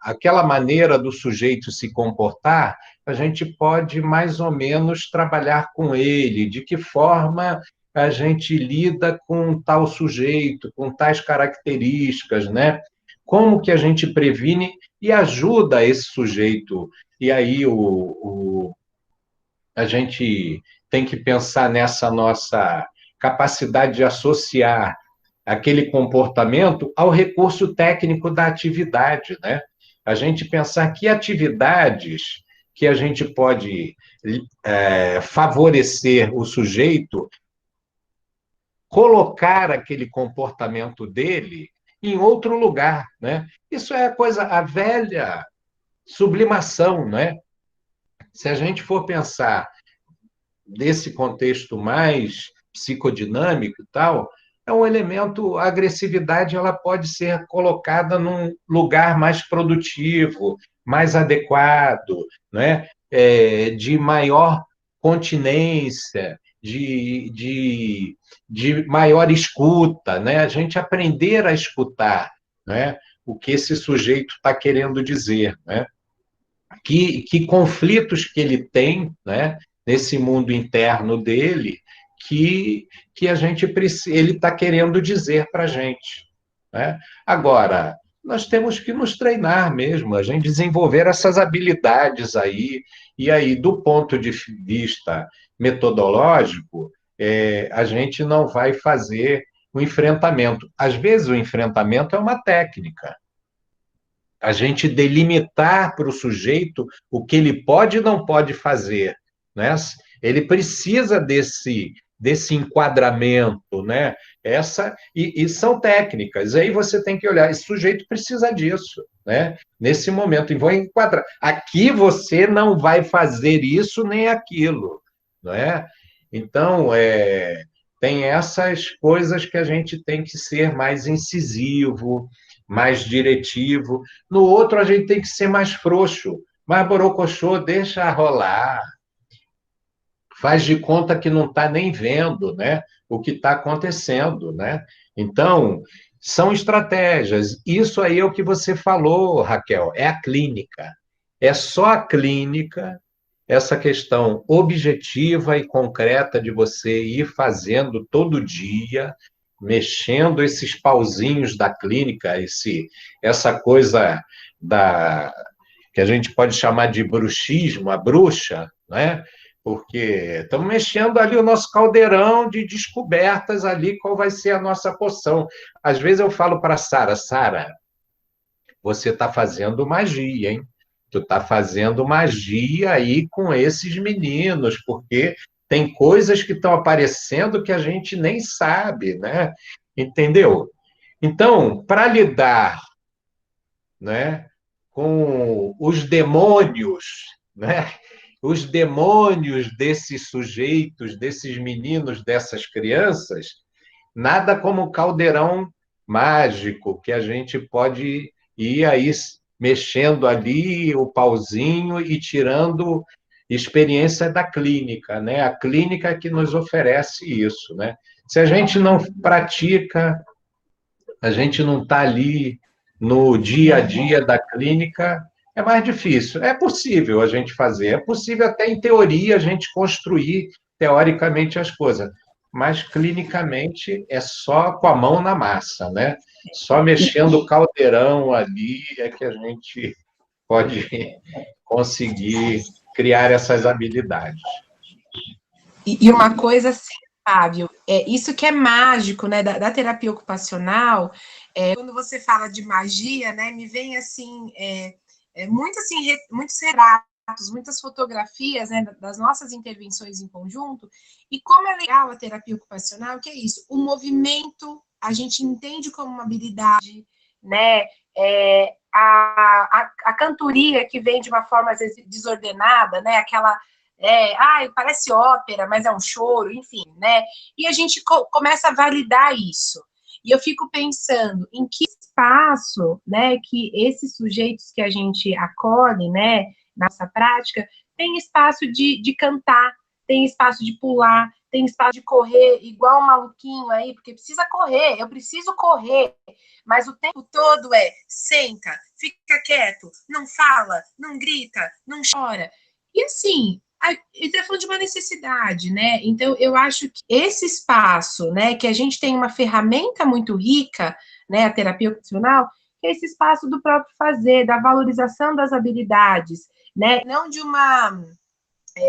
aquela maneira do sujeito se comportar, a gente pode mais ou menos trabalhar com ele, de que forma a gente lida com tal sujeito, com tais características, né? Como que a gente previne e ajuda esse sujeito. E aí a gente tem que pensar nessa nossa capacidade de associar aquele comportamento ao recurso técnico da atividade, né? A gente pensar que atividades que a gente pode favorecer o sujeito, colocar aquele comportamento dele em outro lugar, né? Isso é a velha sublimação, né? Se a gente for pensar desse contexto mais psicodinâmico e tal, é um elemento, a agressividade ela pode ser colocada num lugar mais produtivo, mais adequado, né? De maior continência, de maior escuta, né? A gente aprender a escutar, né? O que esse sujeito está querendo dizer, né? Que conflitos que ele tem, né? Nesse mundo interno dele, que a gente ele está querendo dizer para a gente, né? Agora, nós temos que nos treinar mesmo, a gente desenvolver essas habilidades aí, e aí, do ponto de vista metodológico, a gente não vai fazer o enfrentamento. Às vezes, o enfrentamento é uma técnica. A gente delimitar para o sujeito o que ele pode e não pode fazer, né? Ele precisa desse enquadramento, né? E são técnicas. Aí você tem que olhar, esse sujeito precisa disso, né? Nesse momento, e vou enquadrar. Aqui você não vai fazer isso nem aquilo, não é? Então, tem essas coisas que a gente tem que ser mais incisivo, mais diretivo. No outro, a gente tem que ser mais frouxo, mais borocochô, deixa rolar. Faz de conta que não está nem vendo, né, o que está acontecendo, né? Então, são estratégias. Isso aí é o que você falou, Raquel, é a clínica. É só a clínica, essa questão objetiva e concreta de você ir fazendo todo dia, mexendo esses pauzinhos da clínica, essa coisa que a gente pode chamar de bruxismo, a bruxa, né? Porque estamos mexendo ali o nosso caldeirão de descobertas ali, qual vai ser a nossa poção. Às vezes eu falo para a Sara, você está fazendo magia, hein? Tu está fazendo magia aí com esses meninos, porque tem coisas que estão aparecendo que a gente nem sabe, né? Entendeu? Então, para lidar, né, com os demônios, né? Os demônios desses sujeitos, desses meninos, dessas crianças, nada como o caldeirão mágico que a gente pode ir aí mexendo ali o pauzinho e tirando experiência da clínica, né? A clínica que nos oferece isso, né? Se a gente não pratica, a gente não está ali no dia a dia da clínica, é mais difícil. É possível a gente fazer, é possível até em teoria a gente construir teoricamente as coisas, mas clinicamente é só com a mão na massa, né? Só mexendo o caldeirão ali é que a gente pode conseguir criar essas habilidades. E uma coisa assim, Fábio, isso que é mágico, né, da terapia ocupacional, quando você fala de magia, né, me vem assim, muitos relatos, muitas fotografias, né, das nossas intervenções em conjunto, e como é legal a terapia ocupacional, que é isso, o movimento, a gente entende como uma habilidade, né, a cantoria que vem de uma forma, às vezes, desordenada, né, aquela parece ópera, mas é um choro, enfim, né? E a gente começa a validar isso. E eu fico pensando em que espaço, né, que esses sujeitos que a gente acolhe, né, nessa prática, tem espaço de cantar, tem espaço de pular, tem espaço de correr igual um maluquinho aí, porque precisa correr, eu preciso correr, mas o tempo todo senta, fica quieto, não fala, não grita, não chora. E assim, ele está falando de uma necessidade, né? Então, eu acho que esse espaço, né, que a gente tem uma ferramenta muito rica, né, a terapia ocupacional, que é esse espaço do próprio fazer, da valorização das habilidades, né? Não de uma,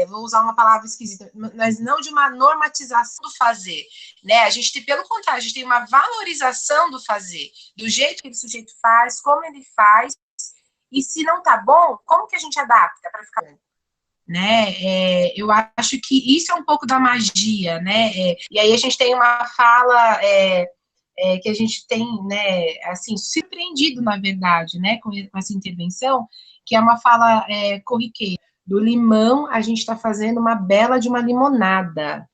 vou usar uma palavra esquisita, mas não de uma normatização do fazer, né? A gente tem, pelo contrário, a gente tem uma valorização do fazer, do jeito que aquele sujeito faz, como ele faz, e se não tá bom, como que a gente adapta para ficar bom? Né? Eu acho que isso é um pouco da magia, né? E aí a gente tem uma fala que a gente tem, né, assim, surpreendido, na verdade, né, com essa intervenção, que é uma fala corriqueira, do limão, a gente está fazendo uma bela de uma limonada,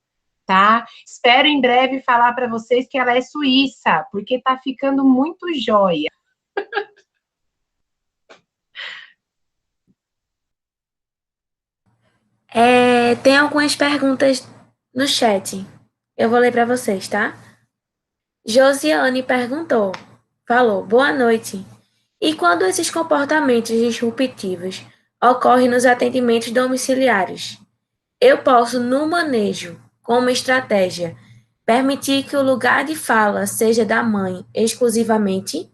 tá? Espero em breve falar para vocês que ela é suíça, porque está ficando muito jóia. Tem algumas perguntas no chat. Eu vou ler para vocês, tá? Josiane falou, boa noite. E quando esses comportamentos disruptivos ocorrem nos atendimentos domiciliares, eu posso, no manejo, como estratégia, permitir que o lugar de fala seja da mãe exclusivamente?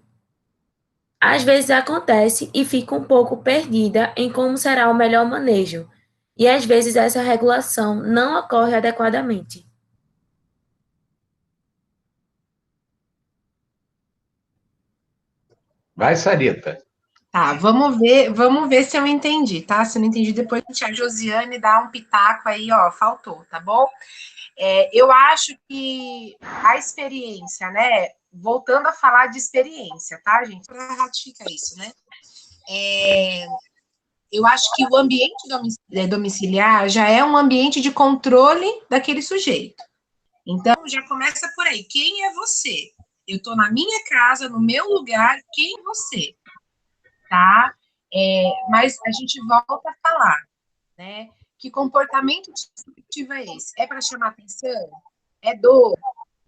Às vezes acontece e fico um pouco perdida em como será o melhor manejo, e às vezes essa regulação não ocorre adequadamente. Vai, Sarita. Tá, vamos ver se eu entendi, tá? Se eu não entendi, depois a Josiane dá um pitaco aí, ó, faltou, tá bom? Eu acho que a experiência, né? Voltando a falar de experiência, tá, gente? Para ratificar isso, né? Eu acho que o ambiente domiciliar já é um ambiente de controle daquele sujeito. Então, já começa por aí. Quem é você? Eu estou na minha casa, no meu lugar, quem é você? Tá? Mas a gente volta a falar, né? Que comportamento disruptivo é esse? É para chamar atenção? É dor?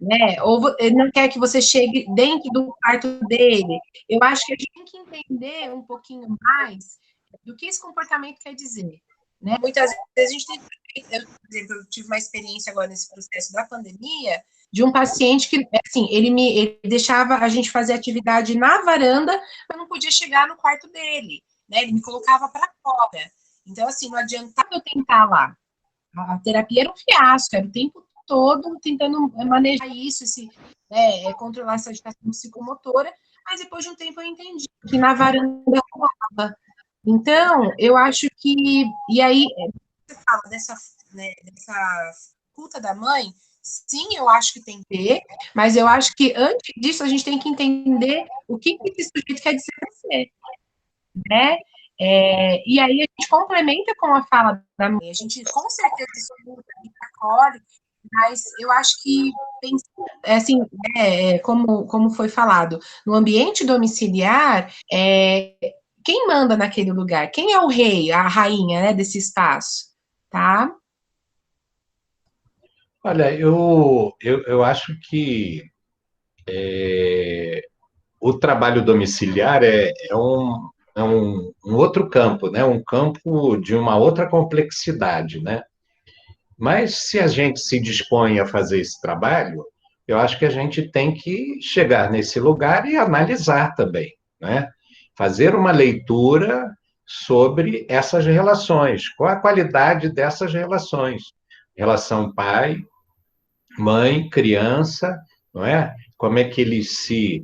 Né? Ou ele não quer que você chegue dentro do quarto dele? Eu acho que a gente tem que entender um pouquinho mais do que esse comportamento quer dizer. Né? Muitas vezes a gente tem... por exemplo, eu tive uma experiência agora nesse processo da pandemia, de um paciente que, assim, ele deixava a gente fazer atividade na varanda, mas não podia chegar no quarto dele, né? Ele me colocava para fora. Então, assim, não adiantava eu tentar lá. A terapia era um fiasco, era o tempo todo tentando manejar isso, controlar essa agitação psicomotora, mas depois de um tempo eu entendi que na varanda rolava. Então, eu acho que... E aí, você fala dessa culta da mãe, sim, eu acho que tem que ter, mas eu acho que antes disso a gente tem que entender o que esse sujeito quer dizer para você, né? E aí a gente complementa com a fala da mãe, a gente com certeza escuta e acolhe, mas eu acho que, assim, como foi falado, no ambiente domiciliar, quem manda naquele lugar? Quem é o rei, a rainha, né, desse espaço? Tá? Olha, eu acho que o trabalho domiciliar é um outro campo, né? Um campo de uma outra complexidade, né? Mas se a gente se dispõe a fazer esse trabalho, eu acho que a gente tem que chegar nesse lugar e analisar também, né? Fazer uma leitura sobre essas relações, qual a qualidade dessas relações. Relação pai, mãe, criança, não é? Como é que eles se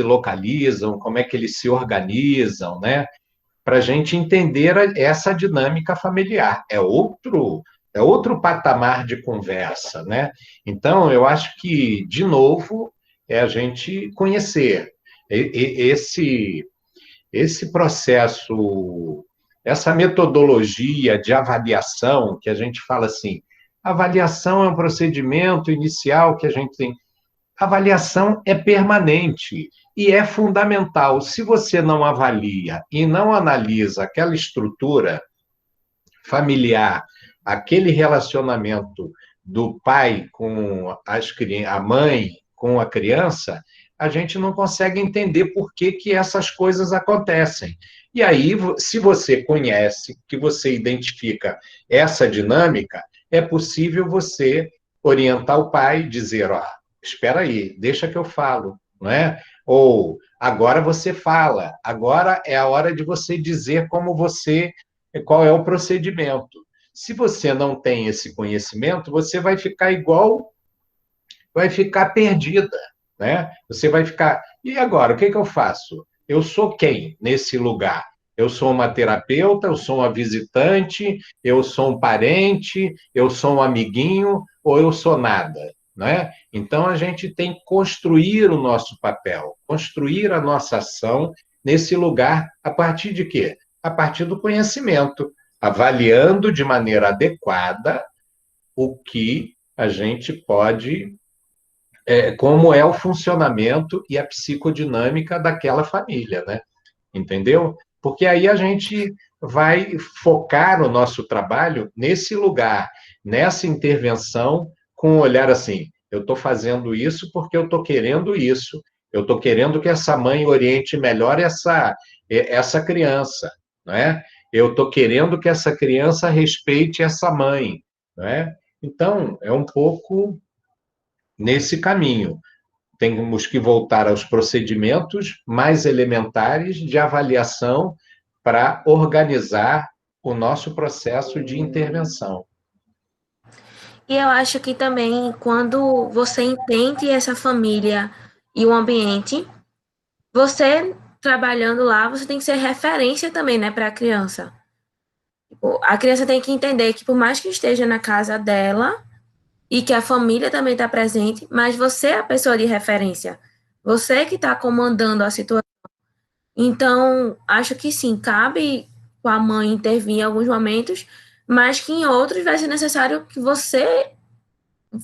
localizam, como é que eles se organizam, né? Para a gente entender essa dinâmica familiar. É outro patamar de conversa, né? Então, eu acho que, de novo, é a gente conhecer esse processo, essa metodologia de avaliação, que a gente fala assim, avaliação é um procedimento inicial que a gente tem. Avaliação é permanente e é fundamental. Se você não avalia e não analisa aquela estrutura familiar, aquele relacionamento do pai com a mãe com a criança, a gente não consegue entender por que essas coisas acontecem. E aí, se você conhece, que você identifica essa dinâmica, é possível você orientar o pai e dizer, ó, espera aí, deixa que eu falo, não é? Ou, agora você fala, agora é a hora de você dizer qual é o procedimento. Se você não tem esse conhecimento, você vai ficar vai ficar perdida, né? Você vai ficar, e agora, o que eu faço? Eu sou quem nesse lugar? Eu sou uma terapeuta, eu sou uma visitante, eu sou um parente, eu sou um amiguinho, ou eu sou nada, né? Então, a gente tem que construir o nosso papel, construir a nossa ação nesse lugar, a partir de quê? a partir do conhecimento, avaliando de maneira adequada o que a gente pode, como é o funcionamento e a psicodinâmica daquela família, né? Entendeu? Porque aí a gente vai focar o nosso trabalho nesse lugar, nessa intervenção, com um olhar assim: eu estou fazendo isso porque eu estou querendo isso, eu estou querendo que essa mãe oriente melhor essa criança, não é? Eu estou querendo que essa criança respeite essa mãe, não é? Então, é um pouco nesse caminho. Temos que voltar aos procedimentos mais elementares de avaliação para organizar o nosso processo de intervenção. E eu acho que também, quando você entende essa família e o ambiente, você trabalhando lá, você tem que ser referência também, né, para a criança. A criança tem que entender que, por mais que esteja na casa dela e que a família também está presente, mas você é a pessoa de referência. Você que está comandando a situação. Então, acho que sim, cabe com a mãe intervir em alguns momentos, mas que em outros vai ser necessário que você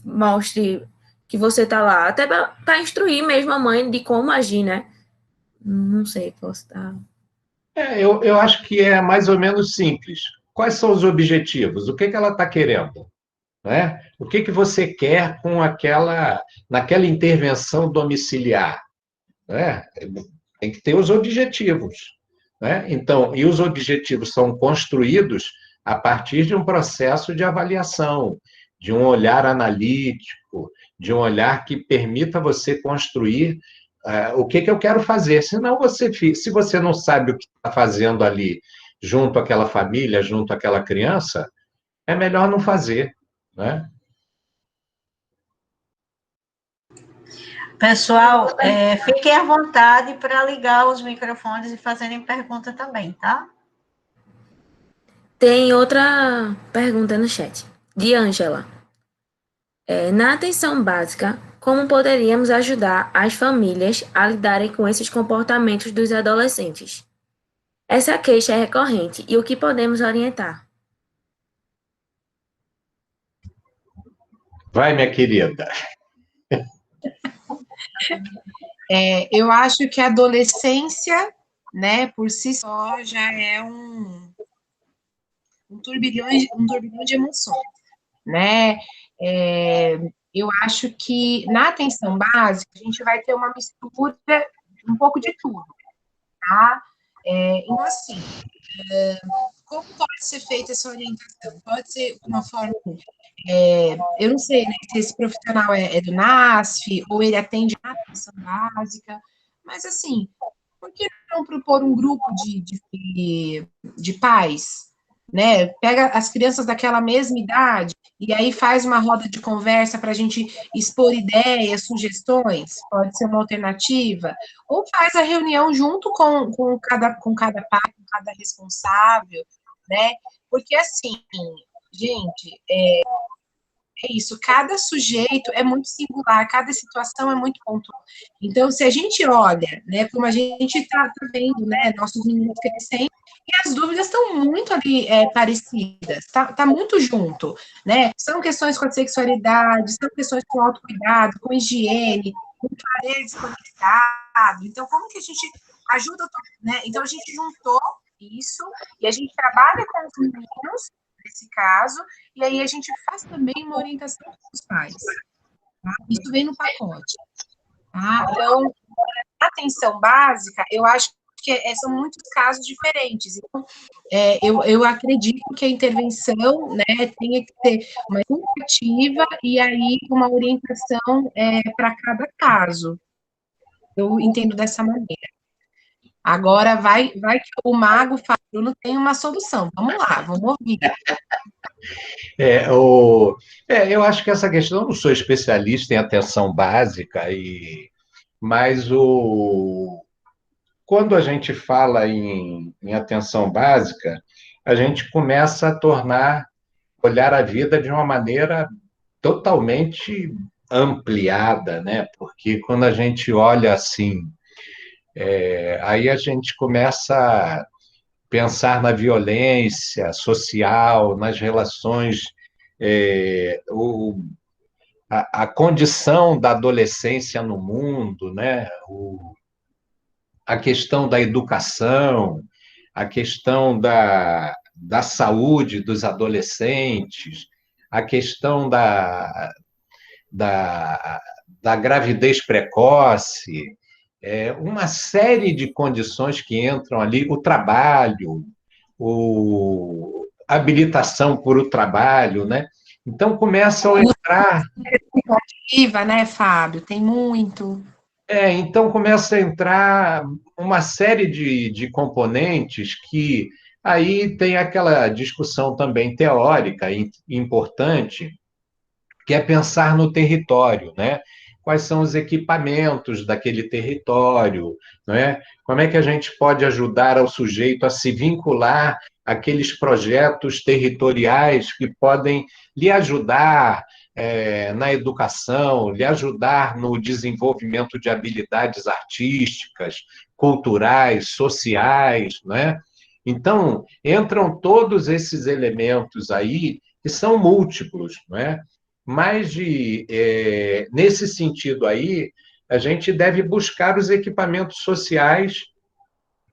mostre que você está lá, até para instruir mesmo a mãe de como agir, né? Não sei, posso estar. Eu acho que é mais ou menos simples. Quais são os objetivos? O que ela está querendo? Né? O que você quer com naquela intervenção domiciliar? Né? Tem que ter os objetivos. Né? Então, e os objetivos são construídos a partir de um processo de avaliação, de um olhar analítico, de um olhar que permita você construir o que eu quero fazer. Senão, se você não sabe o que está fazendo ali, junto àquela família, junto àquela criança, é melhor não fazer. Né? Pessoal, fiquem à vontade para ligar os microfones e fazerem pergunta também, tá? Tem outra pergunta no chat, de Ângela. Na atenção básica, como poderíamos ajudar as famílias a lidarem com esses comportamentos dos adolescentes? Essa queixa é recorrente e o que podemos orientar? Vai, minha querida. Eu acho que a adolescência, né, por si só, já é um turbilhão de emoções, né? Eu acho que na atenção básica a gente vai ter uma mistura, um pouco de tudo, tá? Então, assim, como pode ser feita essa orientação? Pode ser uma forma, eu não sei, né, se esse profissional é do NASF, ou ele atende na atenção básica, mas, assim, por que não propor um grupo de pais, né? Pega as crianças daquela mesma idade e aí faz uma roda de conversa para a gente expor ideias, sugestões, pode ser uma alternativa, ou faz a reunião junto com cada pai, com cada responsável, né? Porque assim, gente, isso, cada sujeito é muito singular, cada situação é muito pontual. Então, se a gente olha, né, como a gente está vendo, né, nossos meninos crescendo, e as dúvidas estão muito ali parecidas, tá muito junto, né? São questões com a sexualidade, são questões com autocuidado, com higiene, com paredes conectado. Então, como que a gente ajuda, né? Então, a gente juntou isso e a gente trabalha com os meninos, nesse caso, e aí a gente faz também uma orientação para os pais. Tá? Isso vem no pacote. Tá? Então, a atenção básica, eu acho que são muitos casos diferentes. Então, eu acredito que a intervenção, né, tenha que ter uma educativa e aí uma orientação para cada caso. Eu entendo dessa maneira. Agora vai que o mago fala, eu não tenho uma solução. Vamos lá, vamos ouvir. Eu acho que essa questão, eu não sou especialista em atenção básica, mas quando a gente fala em atenção básica, a gente começa a olhar a vida de uma maneira totalmente ampliada, né? Porque quando a gente olha assim, aí a gente começa pensar na violência social, nas relações, a condição da adolescência no mundo, né? A questão da educação, a questão da saúde dos adolescentes, a questão da gravidez precoce, uma série de condições que entram ali, o trabalho, a habilitação por o trabalho, né? Então começam a entrar... Expectativa, né, Fábio? Tem muito. Então começa a entrar uma série de componentes que aí tem aquela discussão também teórica importante, que é pensar no território, né? Quais são os equipamentos daquele território, né? Como é que a gente pode ajudar ao sujeito a se vincular àqueles projetos territoriais que podem lhe ajudar na educação, lhe ajudar no desenvolvimento de habilidades artísticas, culturais, sociais, né? Então, entram todos esses elementos aí que são múltiplos, né? Mas, nesse sentido aí, a gente deve buscar os equipamentos sociais,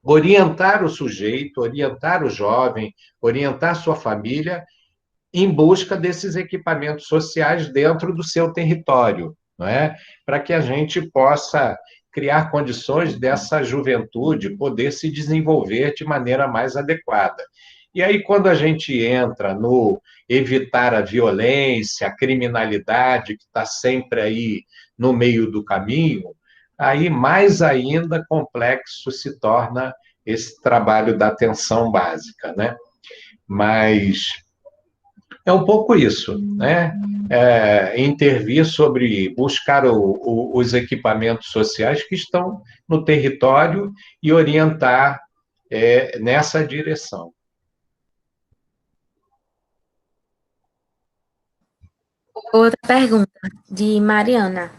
orientar o sujeito, orientar o jovem, orientar sua família em busca desses equipamentos sociais dentro do seu território, não é? Para que a gente possa criar condições dessa juventude poder se desenvolver de maneira mais adequada. E aí, quando a gente entra no evitar a violência, a criminalidade, que está sempre aí no meio do caminho, aí mais ainda complexo se torna esse trabalho da atenção básica, né? Mas é um pouco isso, né? Intervir sobre buscar os equipamentos sociais que estão no território e orientar nessa direção. Outra pergunta, de Mariana.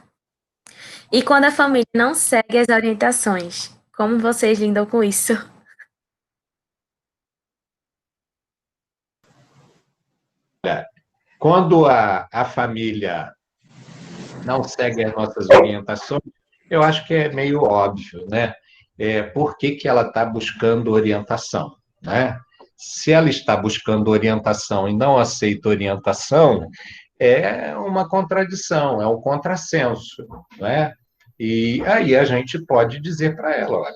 E quando a família não segue as orientações, como vocês lidam com isso? Quando a família não segue as nossas orientações, eu acho que é meio óbvio, né? Por que ela está buscando orientação, né? Se ela está buscando orientação e não aceita orientação, é uma contradição, é um contrassenso, né? E aí a gente pode dizer para ela, olha,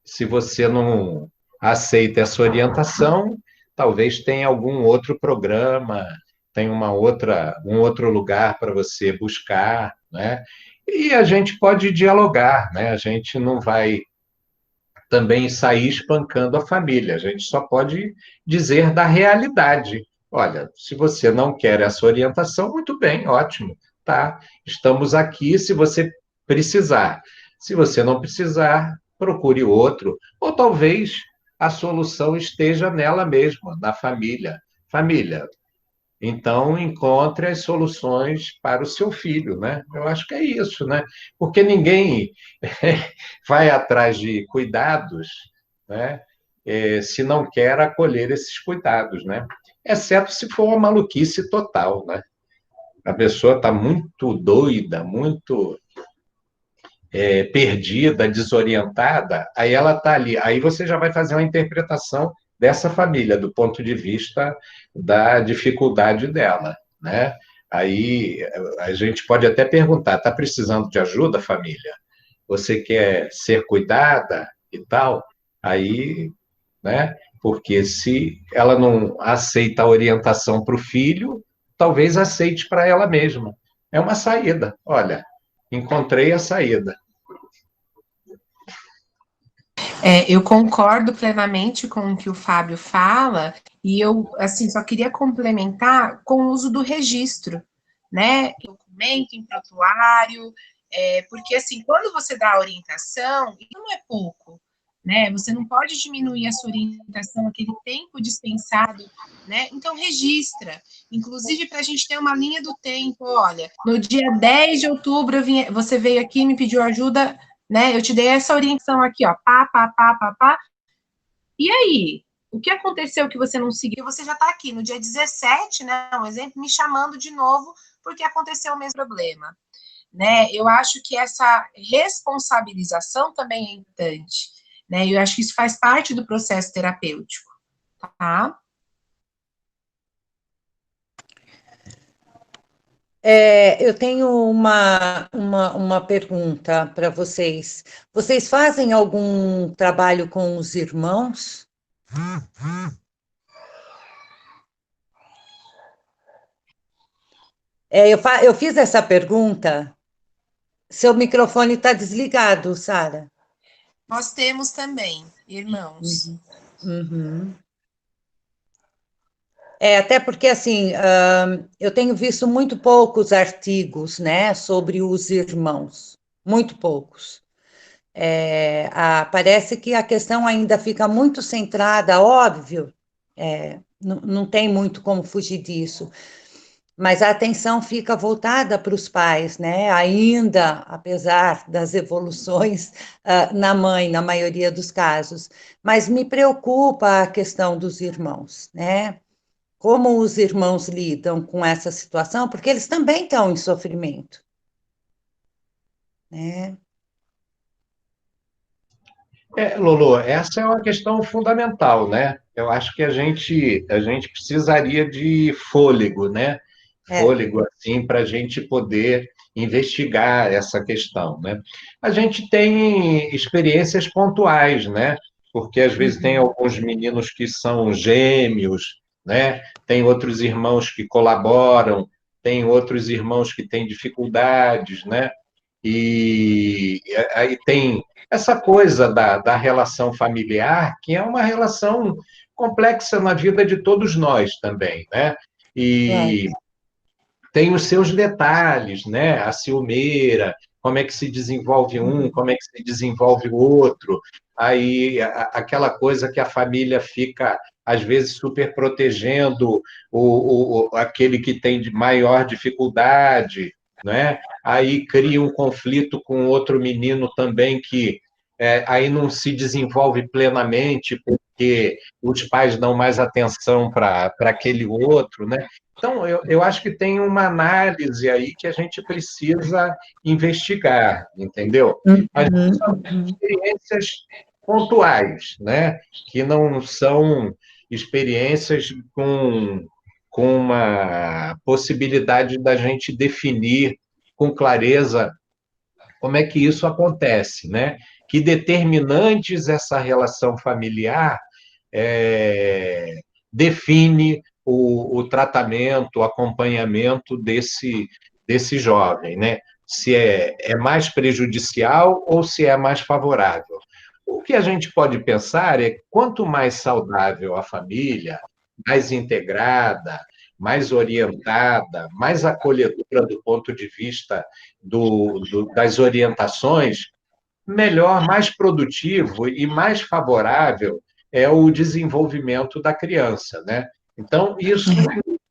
se você não aceita essa orientação, talvez tenha algum outro programa, tem um outro lugar para você buscar, né? E a gente pode dialogar, né? A gente não vai também sair espancando a família, a gente só pode dizer da realidade. Olha, se você não quer essa orientação, muito bem, ótimo, tá? Estamos aqui se você precisar. Se você não precisar, procure outro. Ou talvez a solução esteja nela mesma, na família. Família, então encontre as soluções para o seu filho, né? Eu acho que é isso, né? Porque ninguém vai atrás de cuidados, né? Se não quer acolher esses cuidados, né? Exceto se for uma maluquice total, né? A pessoa está muito doida, muito perdida, desorientada, aí ela está ali. Aí você já vai fazer uma interpretação dessa família, do ponto de vista da dificuldade dela, né? Aí a gente pode até perguntar, está precisando de ajuda, família? Você quer ser cuidada e tal? Aí, né? Porque se ela não aceita a orientação para o filho, talvez aceite para ela mesma. É uma saída. Olha, encontrei a saída. Eu concordo plenamente com o que o Fábio fala, e eu, assim, só queria complementar com o uso do registro, né? Em documento, em prontuário, porque, assim, quando você dá a orientação, não é pouco, né? Você não pode diminuir a sua orientação, aquele tempo dispensado, né? Então, registra. Inclusive, para a gente ter uma linha do tempo, olha, no dia 10 de outubro, você veio aqui e me pediu ajuda, né? Eu te dei essa orientação aqui, ó, pá, pá, pá, pá, pá. E aí? O que aconteceu que você não seguiu? Você já está aqui no dia 17, né? Um exemplo, me chamando de novo porque aconteceu o mesmo problema, né? Eu acho que essa responsabilização também é importante, né? Eu acho que isso faz parte do processo terapêutico, tá? Eu tenho uma pergunta para vocês. Vocês fazem algum trabalho com os irmãos? Eu fiz essa pergunta. Seu microfone está desligado, Sara. Nós temos também irmãos. Uhum. Até porque, assim, eu tenho visto muito poucos artigos, né, sobre os irmãos, muito poucos. Parece que a questão ainda fica muito centrada, óbvio, não tem muito como fugir disso, mas a atenção fica voltada para os pais, né, ainda, apesar das evoluções, na mãe, na maioria dos casos, mas me preocupa a questão dos irmãos, né, como os irmãos lidam com essa situação, porque eles também estão em sofrimento, né? Lolo, essa é uma questão fundamental, né? Eu acho que a gente precisaria de fôlego, né? É. Fôlego, assim, para a gente poder investigar essa questão, né? A gente tem experiências pontuais, né? Porque às vezes tem alguns meninos que são gêmeos, né? Tem outros irmãos que colaboram, tem outros irmãos que têm dificuldades, né? E aí tem essa coisa da relação familiar, que é uma relação complexa na vida de todos nós também, né? E tem os seus detalhes, né? A ciumeira, como é que se desenvolve um, como é que se desenvolve o outro. Aí aquela coisa que a família fica às vezes super protegendo aquele que tem de maior dificuldade, né? Aí cria um conflito com outro menino também que aí não se desenvolve plenamente porque os pais dão mais atenção para aquele outro, né? Então, eu acho que tem uma análise aí que a gente precisa investigar, entendeu? Mas são experiências pontuais, né? Que não são experiências com uma possibilidade da gente definir com clareza como é que isso acontece, né? Que determinantes essa relação familiar define o tratamento, o acompanhamento desse jovem, né? Se é mais prejudicial ou se é mais favorável. O que a gente pode pensar é quanto mais saudável a família, mais integrada, mais orientada, mais acolhedora do ponto de vista das orientações, melhor, mais produtivo e mais favorável é o desenvolvimento da criança, né? Então, isso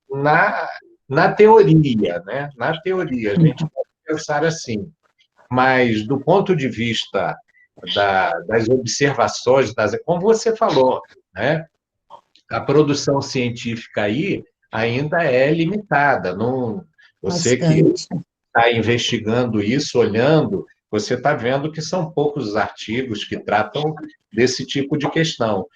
na, na teoria, né? Na teoria, a gente pode pensar assim, mas do ponto de vista das observações, como você falou, né? A produção científica aí ainda é limitada. Não, você que Bastante. está investigando isso, olhando, você está vendo que são poucos os artigos que tratam desse tipo de questão.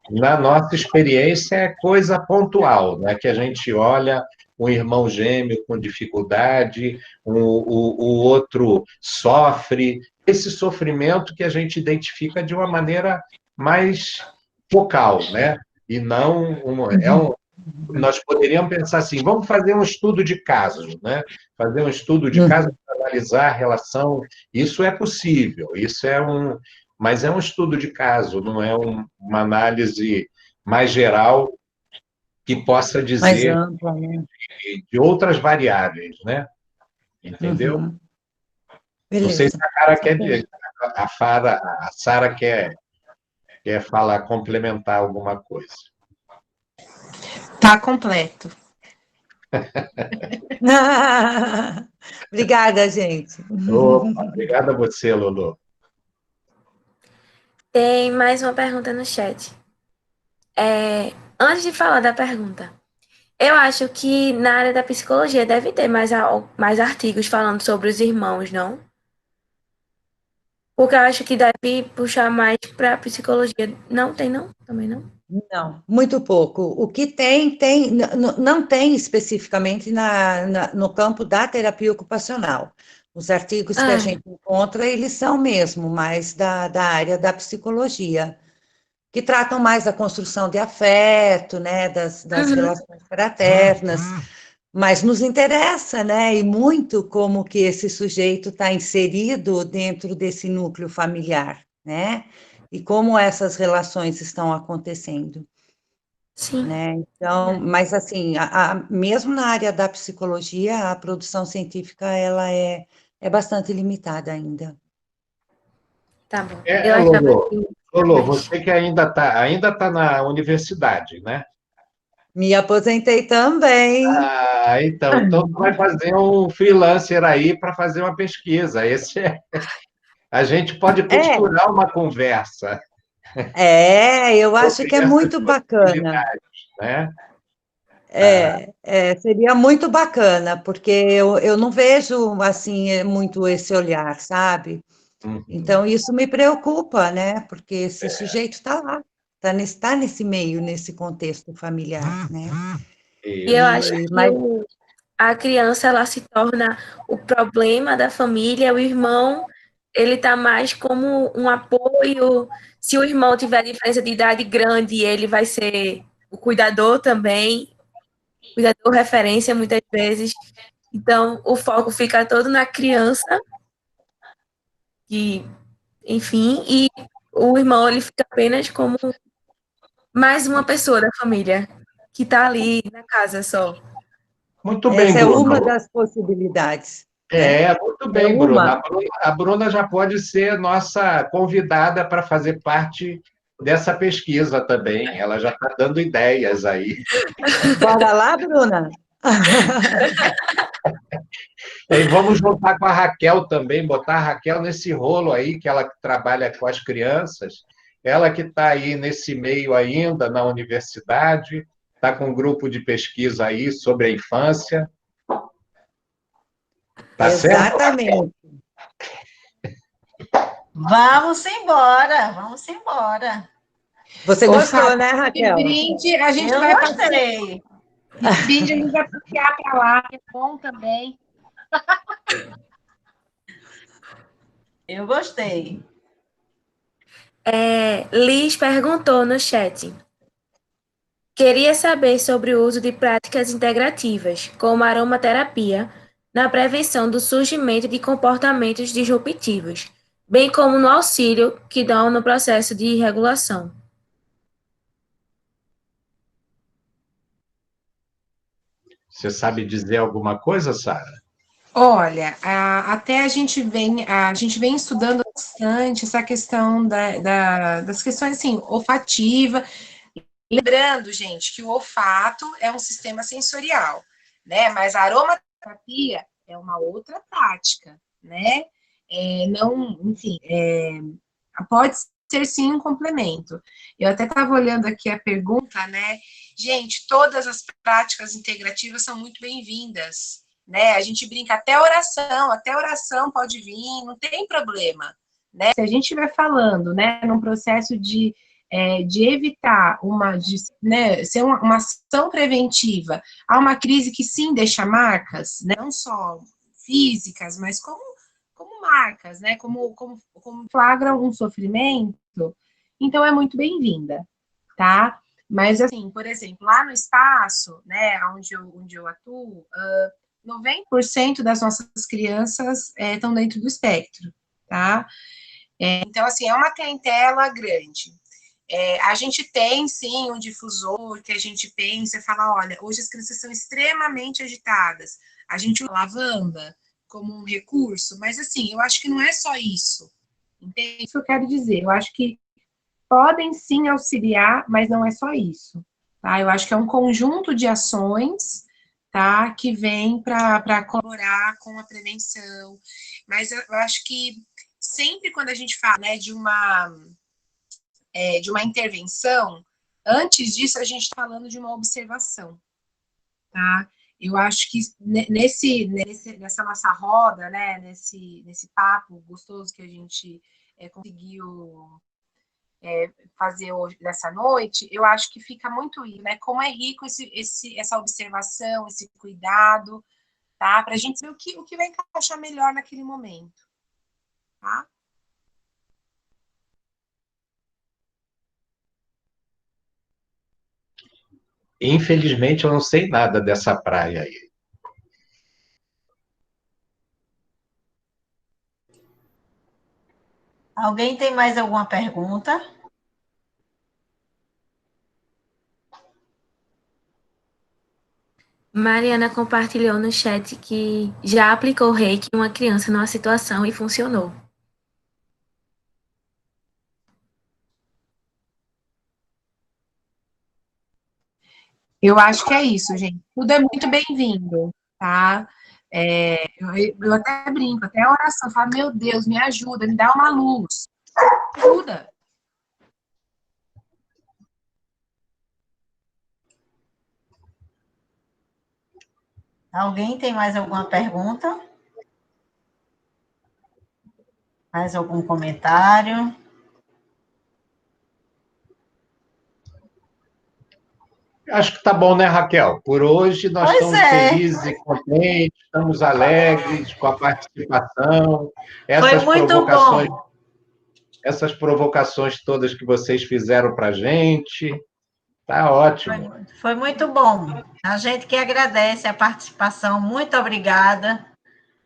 Na nossa experiência, é coisa pontual, né? Que a gente olha um irmão gêmeo com dificuldade, o outro sofre, esse sofrimento que a gente identifica de uma maneira mais focal, né? E não nós poderíamos pensar assim, vamos fazer um estudo de casos, né? Fazer um estudo de casos para analisar a relação. Isso é possível, mas é um estudo de caso, não é uma análise mais geral que possa Mais dizer ampla, né? de outras variáveis, né? Entendeu? Não sei se Beleza. a Sara quer falar, complementar alguma coisa. Tá completo. Obrigada, gente. Obrigado a você, Lolo. Tem mais uma pergunta no chat. Antes de falar da pergunta, eu acho que na área da psicologia deve ter mais artigos falando sobre os irmãos, não? Porque eu acho que deve puxar mais para psicologia. Não tem, não? Também não? Não, muito pouco. O que tem, não tem especificamente no campo da terapia ocupacional. Os artigos que a Ah, gente encontra, eles são mesmo mais da área da psicologia, que tratam mais da construção de afeto, né, das uhum, relações fraternas, mas nos interessa, né, e muito como que esse sujeito está inserido dentro desse núcleo familiar, né, e como essas relações estão acontecendo, sim, né, então, mas assim, mesmo na área da psicologia, a produção científica, ela é bastante limitada ainda. tá bom. Eu É, achava Lolo, que Lolo, mais. você que ainda tá na universidade, né? Me aposentei também. Ah, então tu vai fazer um freelancer aí para fazer uma pesquisa. A gente pode É, costurar uma conversa eu acho sobre que é essas muito bacana. possibilidades, né? Ah, Seria muito bacana, porque eu não vejo assim muito esse olhar, sabe? uhum. Então isso me preocupa, né? Porque esse sujeito está lá, tá nesse meio, nesse contexto familiar, né? E eu acho Isso. que Mas a criança ela se torna o problema da família, o irmão ele tá mais como um apoio. Se o irmão tiver diferença de idade grande, ele vai ser o cuidador também, cuidador referência muitas vezes. Então, o foco fica todo na criança, que, enfim, e o irmão ele fica apenas como mais uma pessoa da família que tá ali na casa só. Muito bem, essa é uma Bruno. das possibilidades, né? É, muito É bem, Bruno. uma. A Bruna já pode ser nossa convidada para fazer parte dessa pesquisa também. Ela já está dando ideias aí. Bora lá, Bruna? E vamos juntar com a Raquel também, botar a Raquel nesse rolo aí, que ela trabalha com as crianças. Ela que está aí nesse meio ainda, na universidade, está com um grupo de pesquisa aí sobre a infância. Tá certo? Exatamente. Vamos embora, vamos embora. Você Ô, gostou, Fábio, né, de Raquel? brinde, a gente Eu vai passear. gostei. De brinde, a gente vai passear para lá, que é bom também. Eu gostei. Liz perguntou no chat. Queria saber sobre o uso de práticas integrativas, como a aromaterapia, na prevenção do surgimento de comportamentos disruptivos, bem como no auxílio que dão no processo de regulação. Você sabe dizer alguma coisa, Sara? Olha, até a gente vem estudando bastante essa questão das questões assim, olfativa. Lembrando, gente, que o olfato é um sistema sensorial, né? Mas a aromaterapia é uma outra prática, né? Não, enfim, pode ser sim um complemento. Eu até estava olhando aqui a pergunta, né? Gente, todas as práticas integrativas são muito bem-vindas, né? A gente brinca até oração pode vir, não tem problema, né? Se a gente estiver falando, né, num processo de evitar né, ser uma ação preventiva a uma crise que sim deixa marcas, né, não só físicas, mas como marcas, né, como flagram um sofrimento, então é muito bem-vinda, tá? Mas, assim, por exemplo, lá no espaço, né, onde eu atuo, 90% das nossas crianças estão dentro do espectro, tá? Então, assim, é uma clientela grande. A gente tem, sim, um difusor que a gente pensa e fala, olha, hoje as crianças são extremamente agitadas. A gente usa a lavanda como um recurso, mas, assim, eu acho que não é só isso. Entende? Isso que eu quero dizer. Eu acho que podem, sim, auxiliar, mas não é só isso. Tá? Eu acho que é um conjunto de ações, tá, que vem para colaborar com a prevenção. Mas eu acho que sempre quando a gente fala, né, de uma intervenção, Antes disso, a gente está falando de uma observação, tá? Eu acho que nessa nossa roda, né, nesse papo gostoso que a gente conseguiu fazer hoje, nessa noite, eu acho que fica muito isso, né? Como é rico essa observação, esse cuidado, tá? Para a gente ver o que vai encaixar melhor naquele momento, tá? Infelizmente, eu não sei nada dessa praia aí. Alguém tem mais alguma pergunta? Mariana compartilhou no chat que já aplicou reiki em uma criança numa situação e funcionou. Eu acho que é isso, gente. Tudo é muito bem-vindo, tá? Eu até brinco, até a oração, falo, meu Deus, me ajuda, me dá uma luz. Ajuda. Alguém tem mais alguma pergunta? Mais algum comentário? Acho que tá bom, né, Raquel? Por hoje nós Pois estamos é, felizes e contentes, estamos alegres com a participação, foi essas muito provocações, bom. essas provocações todas que vocês fizeram para a gente. Tá ótimo. Foi muito bom. A gente que agradece a participação. Muito obrigada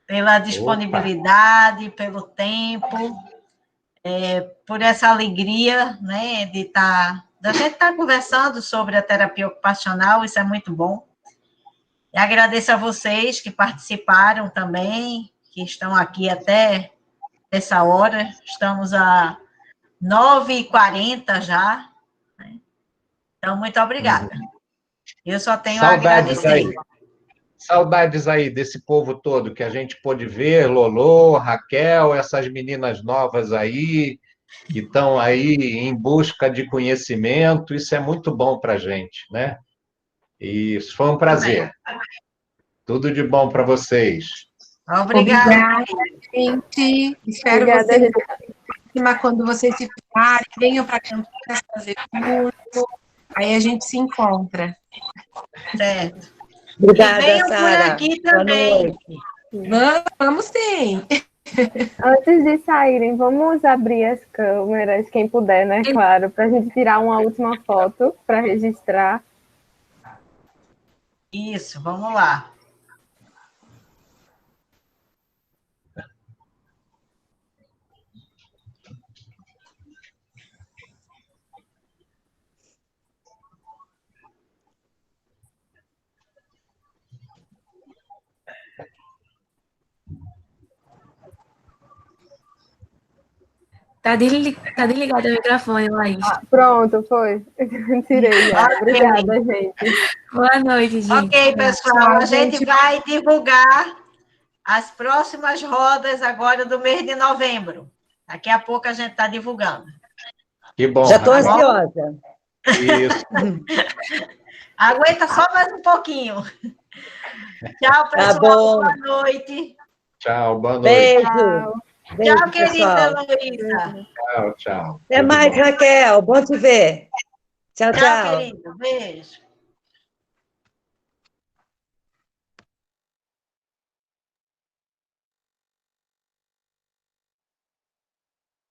pela Opa! disponibilidade, pelo tempo, por essa alegria, né, da gente estar conversando sobre a terapia ocupacional. Isso é muito bom. E agradeço a vocês que participaram também, que estão aqui até essa hora. Estamos a 9h40 já. Então, muito obrigada. Eu só tenho a Saudades agradecer. aí. Saudades aí desse povo todo que a gente pôde ver, Lolô, Raquel, essas meninas novas aí, que estão aí em busca de conhecimento. Isso é muito bom para a gente, né? E isso foi um prazer. Tudo de bom para vocês. Obrigada. Obrigada, gente. Espero Obrigada, vocês gente. quando vocês se preparem, venham para Campinas fazer curso. Aí a gente se encontra. Certo. Obrigada, E venham por Sara. aqui Boa também. noite. Vamos sim. Antes de saírem, vamos abrir as câmeras, quem puder, né? Claro, para a gente tirar uma última foto para registrar. Isso, vamos lá. Tá desligado o microfone, Laís. Pronto, foi. Tirei já. Obrigada, gente. Boa noite, gente. Ok, pessoal, Tchau, a gente gente. vai divulgar as próximas rodas agora do mês de novembro. Daqui a pouco a gente está divulgando. Que bom. Já estou Raquel. ansiosa. Isso. Aguenta só mais um pouquinho. Tchau, pessoal. Tá bom. Boa noite. Tchau, boa noite. Beijo. Beijo, Tchau, querida pessoal. Luísa. Tchau, tchau. Até Tudo mais, bom. Raquel. Bom te ver. Tchau, Tchau, tchau. querida. Beijo.